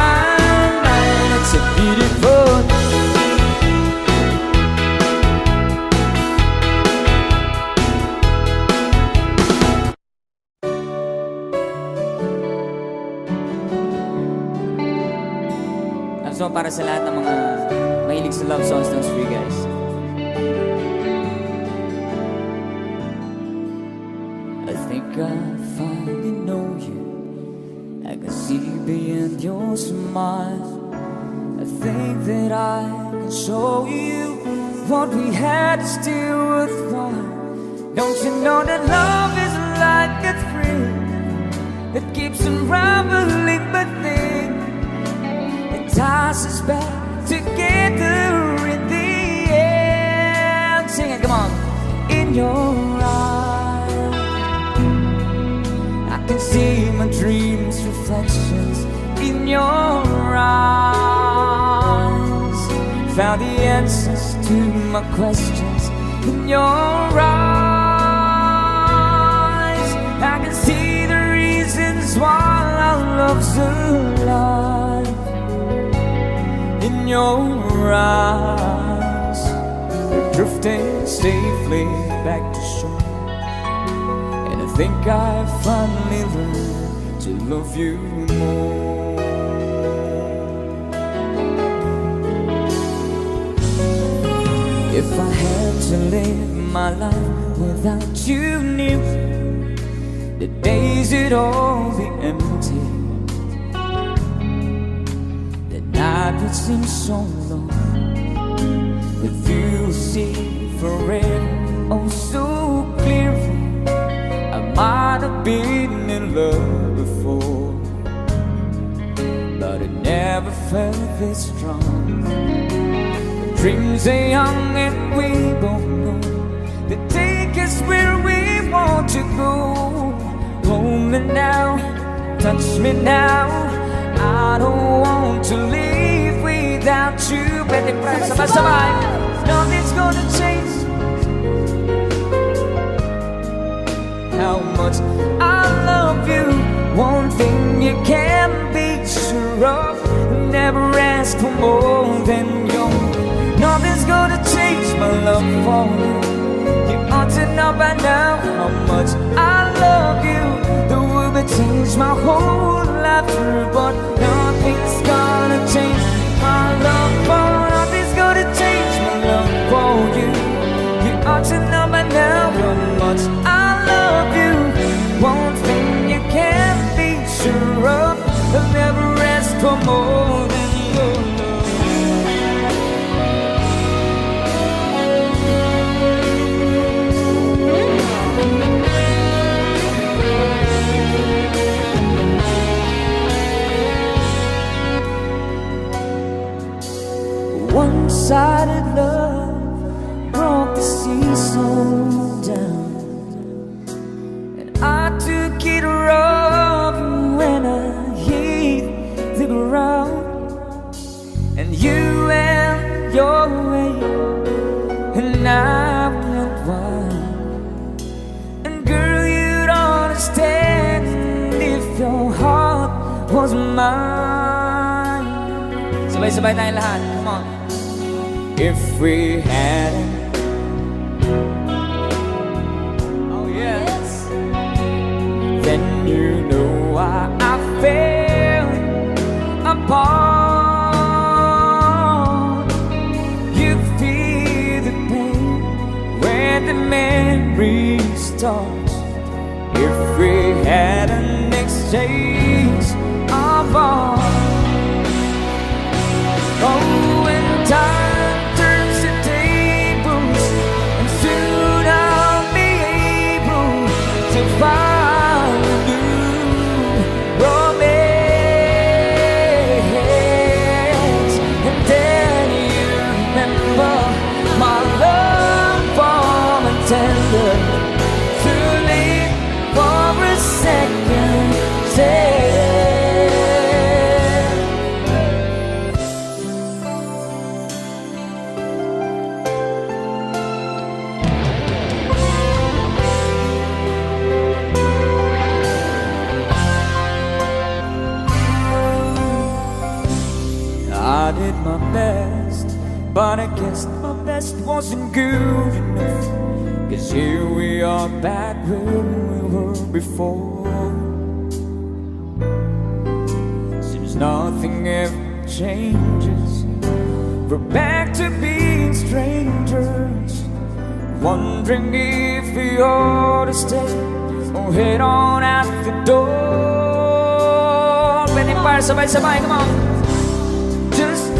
it's a beautiful day. Love song para sa lahat ng mga mahilig sa love songs ng Free Guys. I think I finally know you. I can see beyond your smile. I think that I can show you what we had is still worthwhile. Don't you know that love is like a thrill that keeps unraveling but then it ties us back together in the end. Sing it, come on. In your eyes I can see my dreams, reflections in your eyes. Found the answers to my questions in your eyes. I can see the reasons why our love's alive. In your eyes, we're drifting safely back to shore. And I think I finally learned to love you more. If I had to live my life without you near, the days would all be empty. The night would seem so long. With you, see forever, oh so clearly. I might have been in love before, but I never felt this strong. Dreams are young and we both know they take us where we want to go. Hold me now, touch me now. I don't want to leave without you. Pwede pa sabay-sabay. Nothing's gonna change how much I love you. One thing you can be sure of, never ask for more than your. Nothing's gonna change my love for you. You ought to know by now how much I love you. The world may change my whole life through, but nothing's gonna change my love for. Nothing's gonna change my love for you. You ought to know by now how much I love you. One thing you can't be sure of, I'll never ask for more than your love. One-sided love brought the seesaw down, and I took it rough when I hit the ground. And you went your way, and I went wild. And girl, you'd understand if your heart was mine. Sabay-sabay tayong lahat, come on. If we hadn't, oh yes, then you know why I fell apart. You feel the pain when the memory starts. If we had an exchange of art, oh, when time turns the tables, and soon I'll be able to find a new romance. And then you remember my love warm and tender, too late for a second chance. I did my best, but I guess my best wasn't good enough. 'Cause here we are back where we were before. Seems nothing ever changes. We're back to being strangers, wondering if we ought to stay or head on out the door. Ready, fire, sabay-sabay, come on. Just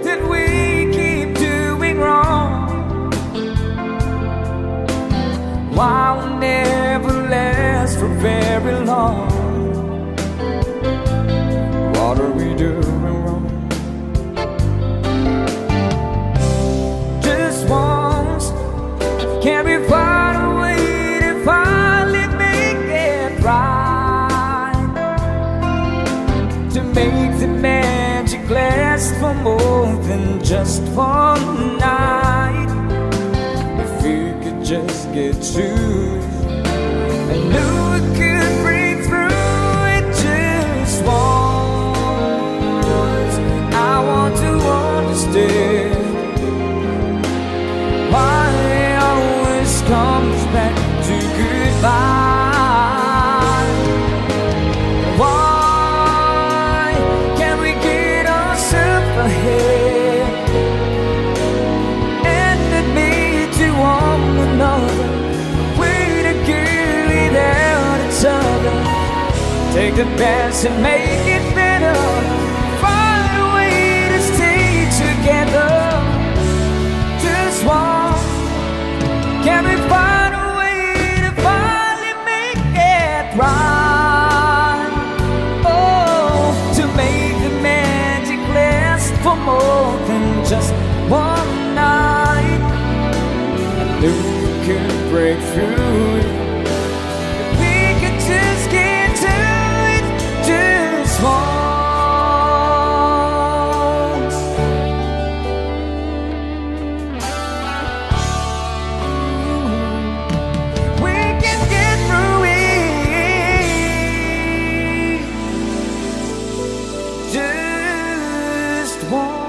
did we keep doing wrong? Why we never last for very long? What are we doing wrong? Just once, can we find a way to finally make it right? To make the magic last for more than just one night. If we could just get through it, I knew we could break through it just once. I want to understand why it always comes back to goodbye. Why can't we get ourselves ahead and admit to one another we're together without each other? Take the past and make it better. Find a way to stay together. Just one. Can we find a way to finally make it right? Oh, to make the magic last for more than just one night. I knew we could break through it. If we could just get to it just once. We can get through it just once.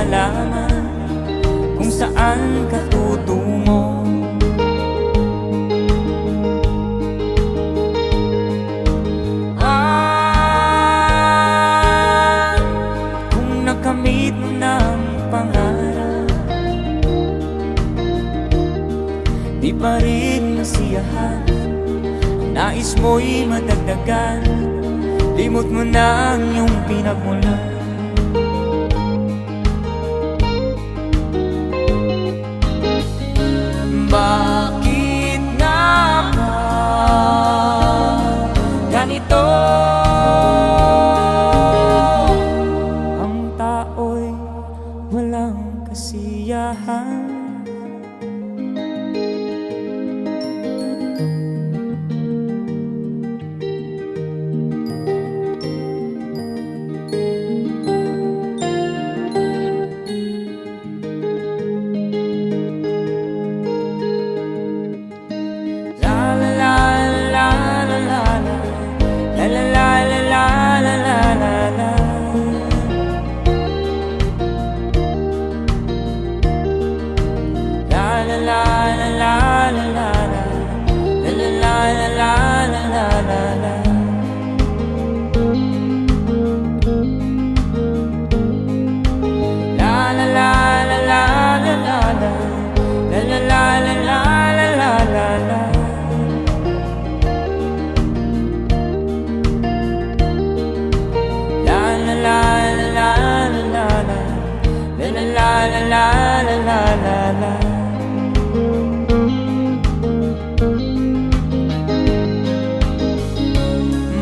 malaman kung saan ka tutungo. Kung nakamit mo ng pangarap, di pa rin nasiyahan, nais mo'y madagdagan, limot mo na ang iyong pinagmulan. kasiyahan.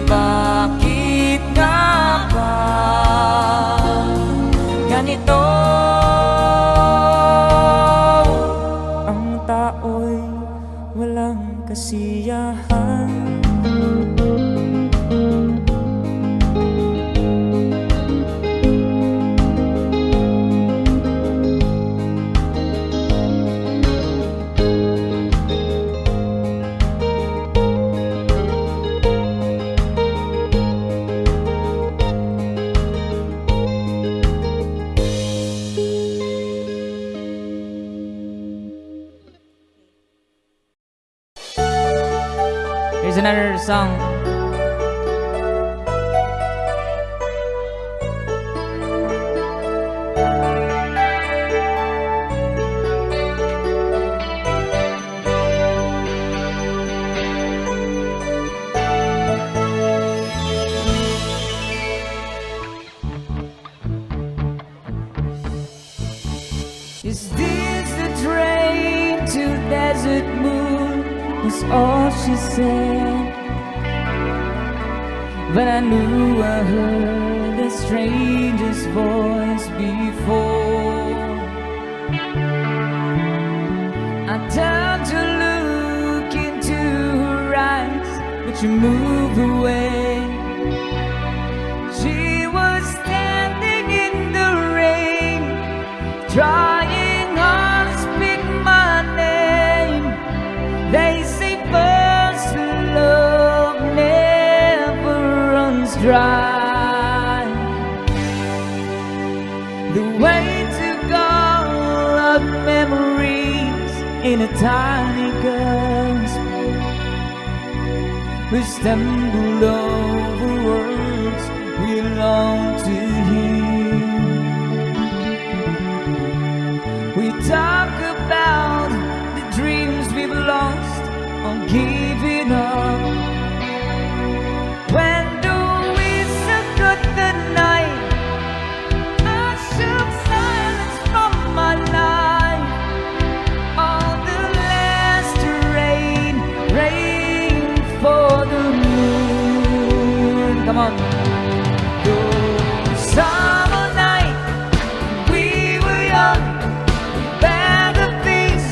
Bakit nga ba ganito? Ang tao'y walang kasiyahan. Here's another song. Is this the train to Desert Moon? Was all she said. But I knew I heard a stranger's voice before. I turned to look into her eyes, but she moved away. She was standing in the rain, trying hard to speak my name. They say first love never runs dry. The way to go of memories in a tiny gasp. We stumble over words we long to hear. We talk about the dreams we've lost or giving up. When do we forget the night? I shook silence from my life. All the last rain, rain for the moon. Come on. Those summer night, we were young. Bag of things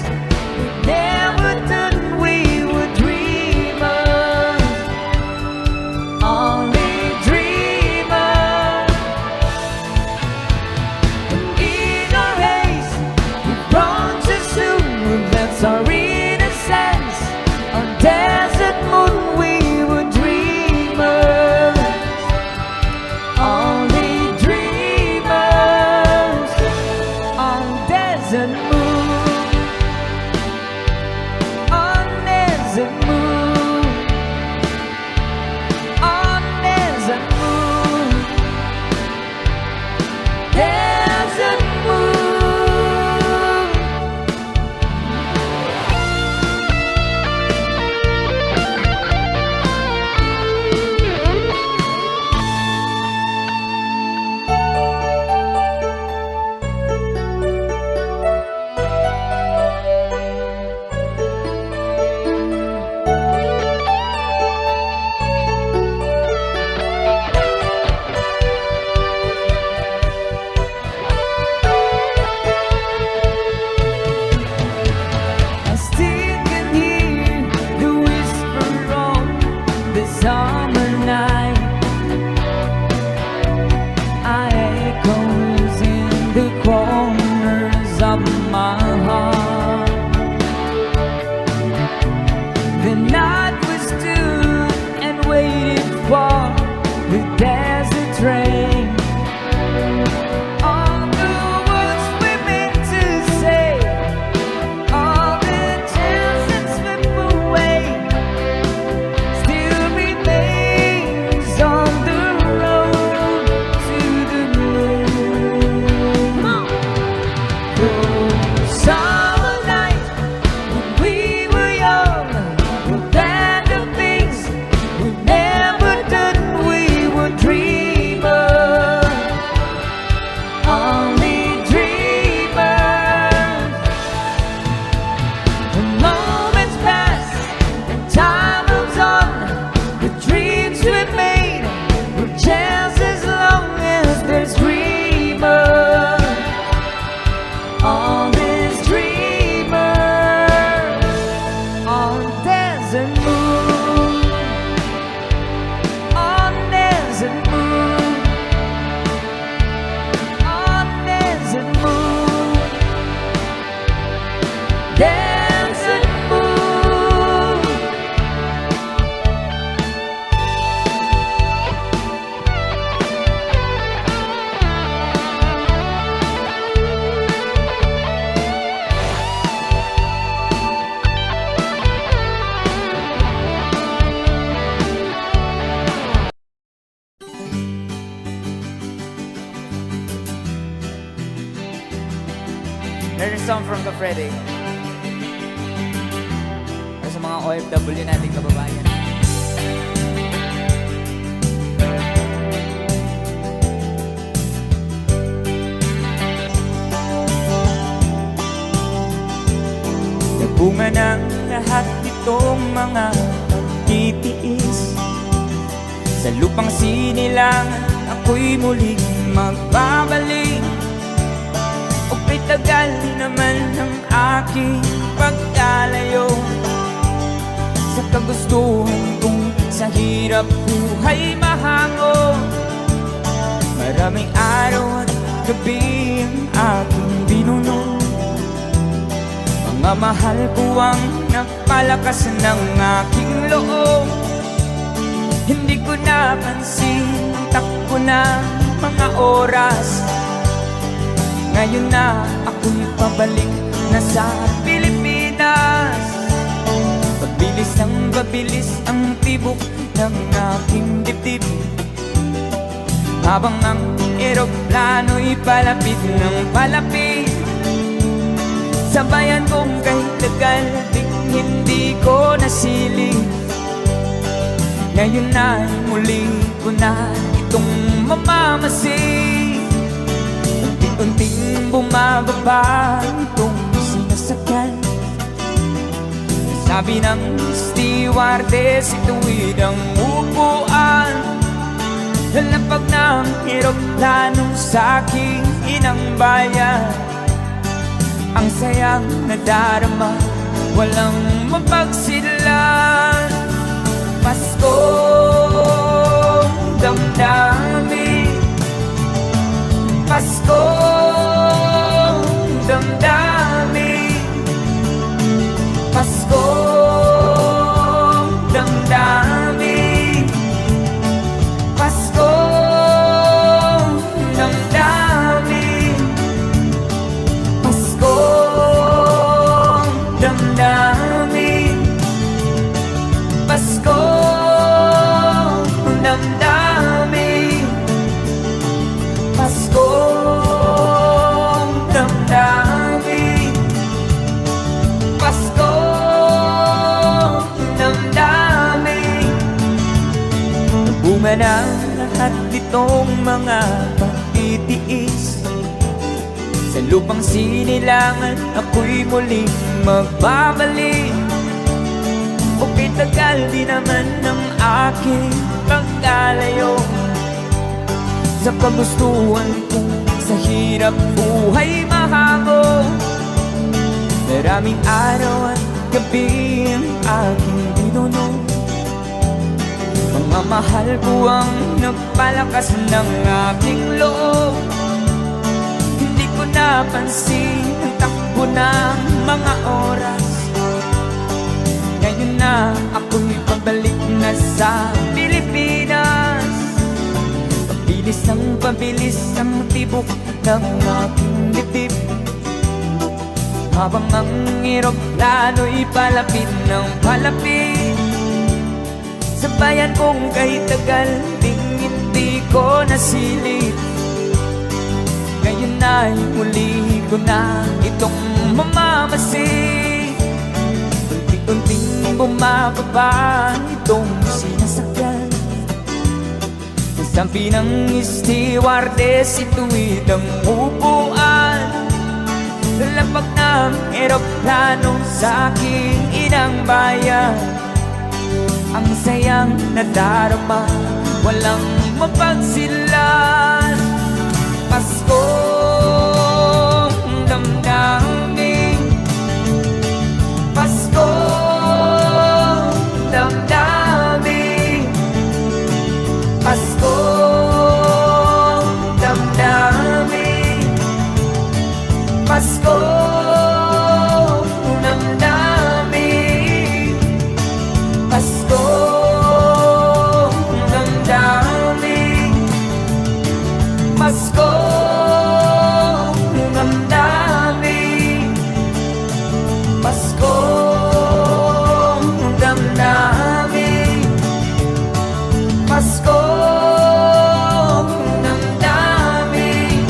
we never done, we were dreaming. There's a song from the Freddy. Para sa mga OFW nating kababayan. Nagbunga ng lahat itong mga pagtitiis. Sa lupang sinilangan, ako'y muling magbabalik. O kay tagal din naman ng aking pagkalayo sa kagustuhan kong sa hirap buhay mahango. Maraming araw at gabi ang aking binuno. Mga mahal ko ang nagpalakas ng aking loob. Hindi ko napansin ang takbo ng mga oras. Ngayon na ako'y pabalik na sa Pilipinas. Pabilis ang tibok ng aking dibdib, habang ang eroplano'y palapit ng palapit. Sa bayan kong kahit tagal di hindi ko nasilip. Ngayon ay muli ko na itong mamamasid. Unti-unting bumababa itong sinasakyan. Sabi ng stewardess, ituwid ang upuan. Lalapag ng eroplano sa aking inang bayan. Ang sayang nadarama, walang mapagsidlan. Paskong damdamin, Paskong damdamin, Paskong damdamin, Paskong damdamin, Paskong damdamin, Paskong damdamin, Paskong damdamin, Paskong damdamin. Bunga ng lahat itong mga pagtitiis. Sa lupang sinilangan, ako'y muling magbabalik. O kay tagal di naman ng aking pagkalayo sa kagustuhan kong sa hirap buhay mahango. Maraming araw at gabi ang aking binuno. Mga mahal ko ang nagpalakas ng aking loob. Hindi ko napansin ang takbo ng mga oras. Ngayon na ako'y pabalik na sa Pilipinas. Pabilis ang tibok ng aking dibdib, habang ang eroplano'y palapit ng palapit. Sa bayan kong kahit tagal ding hindi ko nasilip. Ngayon ay muli ko na itong mamamasid. Unti-unting bumababa itong sinasakyan. Sabi ng stewardess, ituwid ang upuan. Lalapag ng eroplano sa aking inang bayan. Ang sayang nadarama, walang mapagsilan. Paskong damdamin, Paskong damdamin, Paskong damdamin, Paskong damdamin, Paskong damdamin, Paskong damdamin, Paskong damdamin, Paskong damdamin.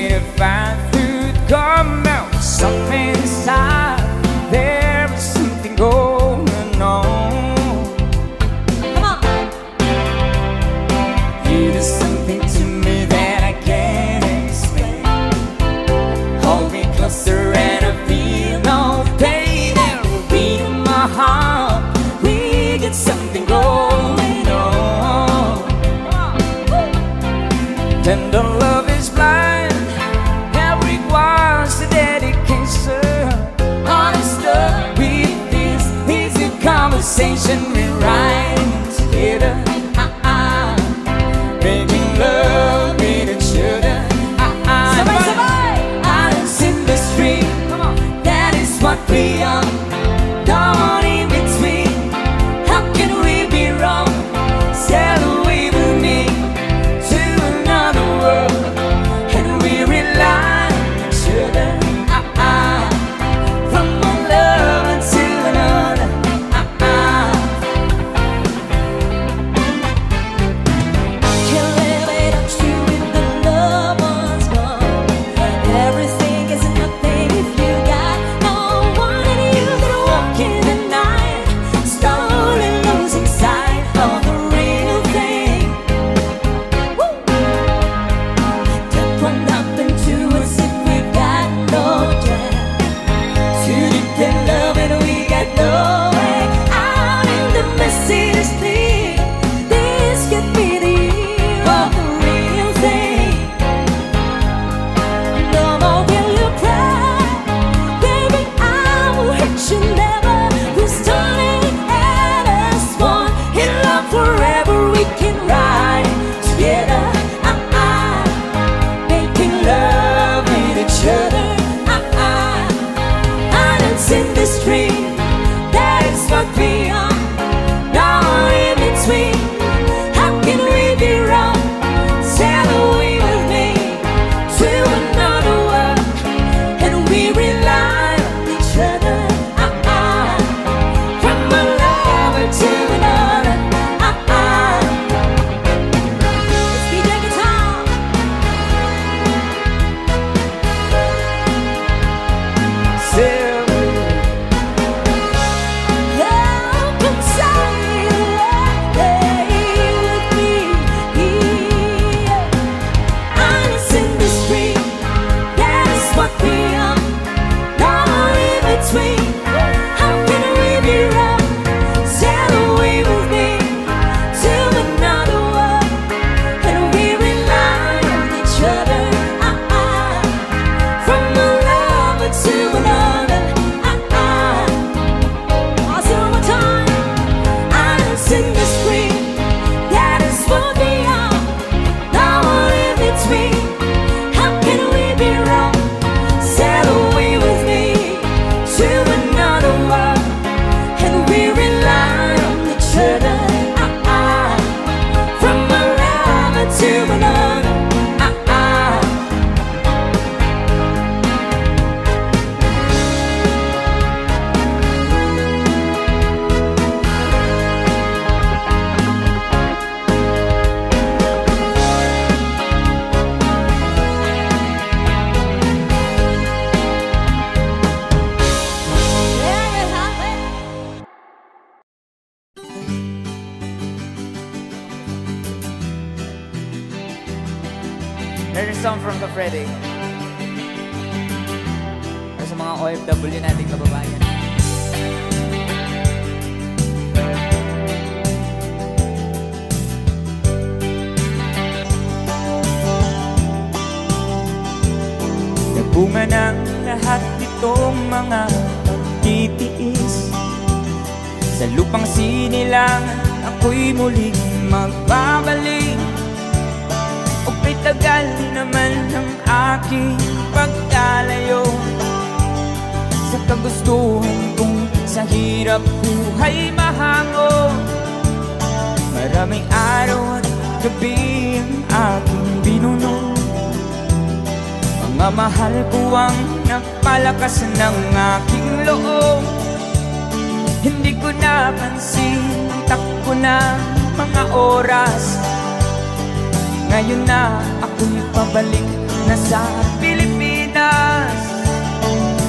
me to find through the come out. Something inside, there is something going on. Come on. You do something to me that I can't explain. Hold me closer and I feel no pain. Every beat of my heart, we get something going on. Tender love is blind and requires a dedication. Honest love with this easy conversation we write together. Making love with each other. Sabay, sabay. Islands in the stream, that is what we are. Dawn in between, how can we be wrong? Sail away with me to another world, and we rely on each other. From one lover to another. Can't live without you if the love one's gone. Everything is nothing if you got no one, and you can walk in the night, slowly losing sight of the real thing. Woo! That won't happen to us if we've got no chance. Too deep in love and we got no way out in the messy street. This could be the year of the real thing. No more will you cry, baby, I will hurt you never. We're starting at us one, in love forever we can ride together. Making love with each other. Islands in the stream, that is what we are. No in between, how can we be wrong? Sail away with me to another world, and we rely on each other. From one lover to another. It's DJ Guitar. Come sail away with me. Islands in the stream, that is what we are. No in between, how can we be wrong? Sail away with me to another world, and we rely on each other. From one lover to another. I'll say it one more time. Islands in the stream, that is what we are. No one in between, how can we be wrong? Sail away with me to another world, and we rely on each other. From one lover to another. There's a song from Kafredy. Para sa mga OFW nating kababayan. Nagbunga ng lahat nitong mga pagtitiis. Sa lupang sinilangan, ako'y muling magbabalik. O tagal naman ng aking pagkalayo sa kagustuhan kong sa hirap buhay mahango. Maraming araw at gabi ang aking binuno. Mga mahal ko ang napalakas ng aking loob. Hindi ko napansin ang takbo ng mga oras. Ngayon na ako'y pabalik nasa Pilipinas.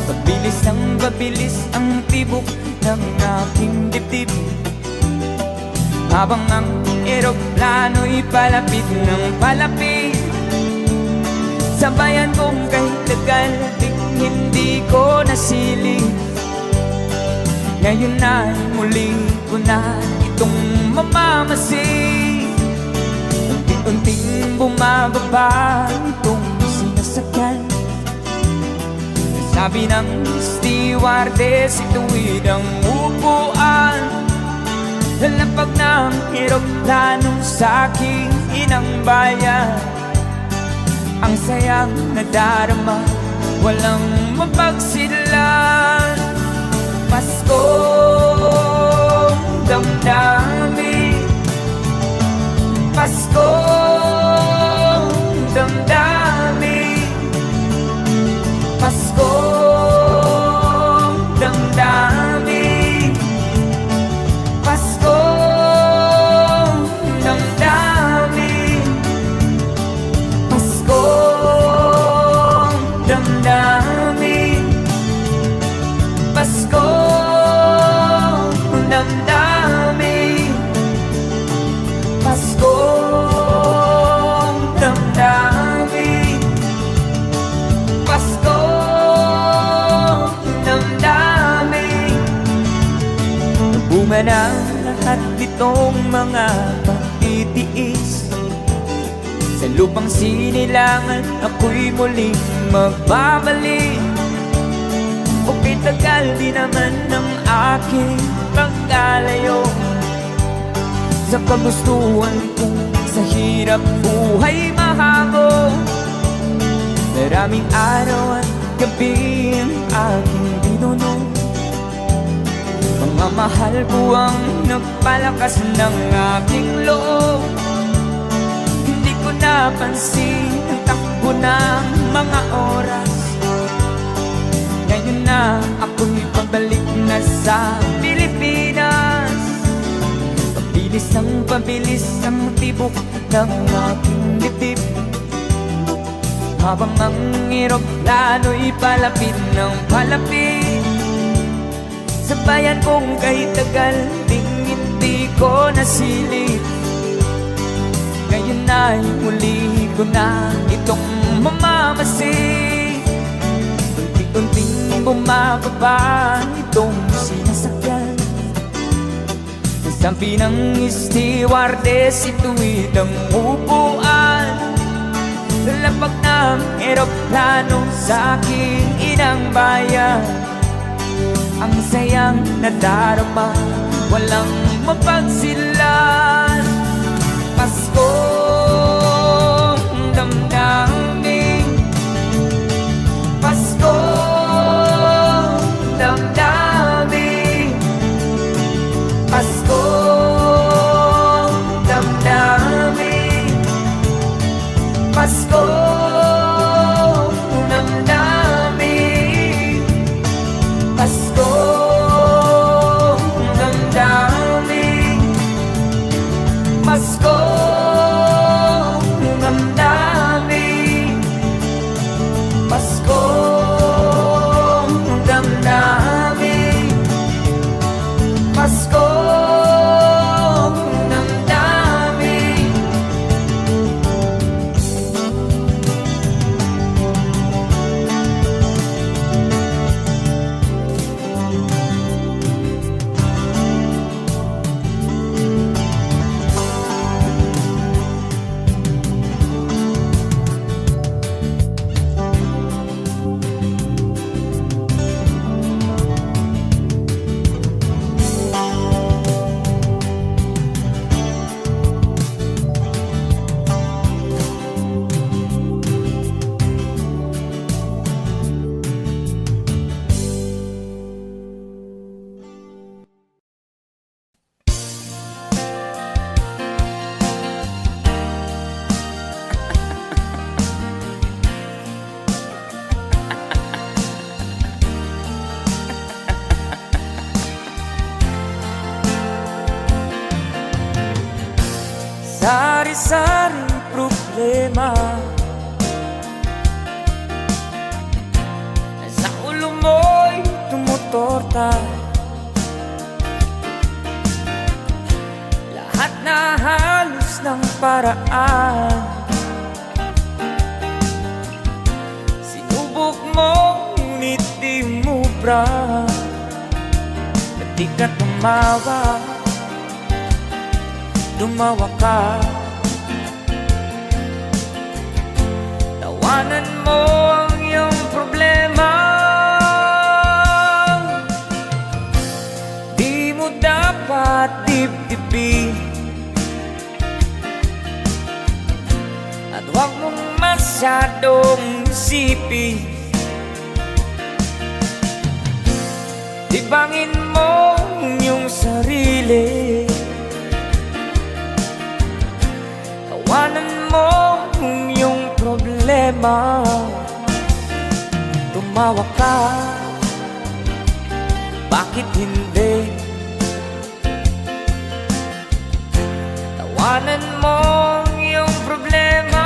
Pabilis ng pabilis ang tibok ng aking dibdib, habang ang eroplano'y palapit ng palapit. Sabayan kong kahit tagal hindi ko nasilip. Ngayon ay muli ko na itong mamamasid. Unti-unting bumababa itong sinasakyan. Sabi ng stewardess, itu'y ang upuan. Lalapag ng eroplano sa aking inang bayan. Ang sayang nadarama, walang mapagsidlan. Paskong damdamin, Paskong damdamin, Paskong damdamin, Paskong damdamin, Paskong damdamin, Paskong damdamin, Paskong damdamin, Paskong damdamin. Bunga ng lahat itong mga pagtitiis. Sa lupang sinilangan ako'y muling magbabalik. Okay, tagal di naman ng aking pagkalayo sa kagustuhan kong sa hirap buhay mahago. Maraming araw at gabi ang aking binunong. Mga mahal buwang nagpalakas ng aking loob. Hindi ko napansin ang takbo ng mga oras. Ngayon na ako'y pabalik na sa Pilipinas. Pabilis ng pabilis ang tibok ng aking dibdib, habang ang eroplano'y palapit ng palapit. Sabayan kong kahit tagal hindi ko nasilip. Ngayon ay muli ko na itong mamamasid. Unti-unting bumababa itong sinasakyan. Sabi ng stewardess, itu'y ang upuan. Lalapag ng eroplano sa aking inang bayan. Ang sayang nadarama, walang mapagsilan. Paskong damdamin, Paskong damdamin, Paskong damdamin, Paskong damdamin, Paskong damdamin, Paskong damdamin, Paskong damdamin, Paskong damdamin. Sari-sari problema nakaraan. Sinubok mo, ngunit di mo bra. At di ka tumawa, dumawa ka. Tawanan mo ang iyong problema. Di mo dapat dibdibin, at huwag mong masyadong isipin. Libangin mo ang iyong sarili. Tawanan mo ang iyong problema. Tumawa ka, bakit hindi? Tawanan mo ang iyong problema.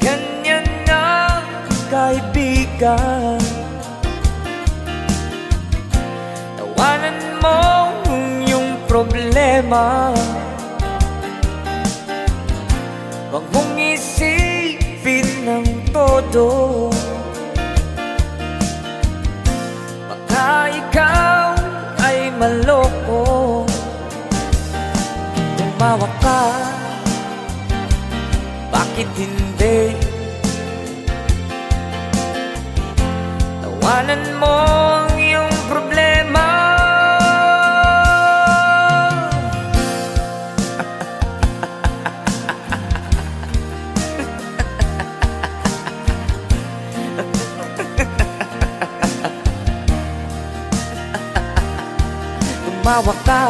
Ganyan na kaibigan. Tawanan mo ang iyong problema. Huwag mong isipin ng todo. Baka ikaw ay maloko. Tumawa ka, bakit hindi? Tawanan mo ang iyong problema. Tumawa ka,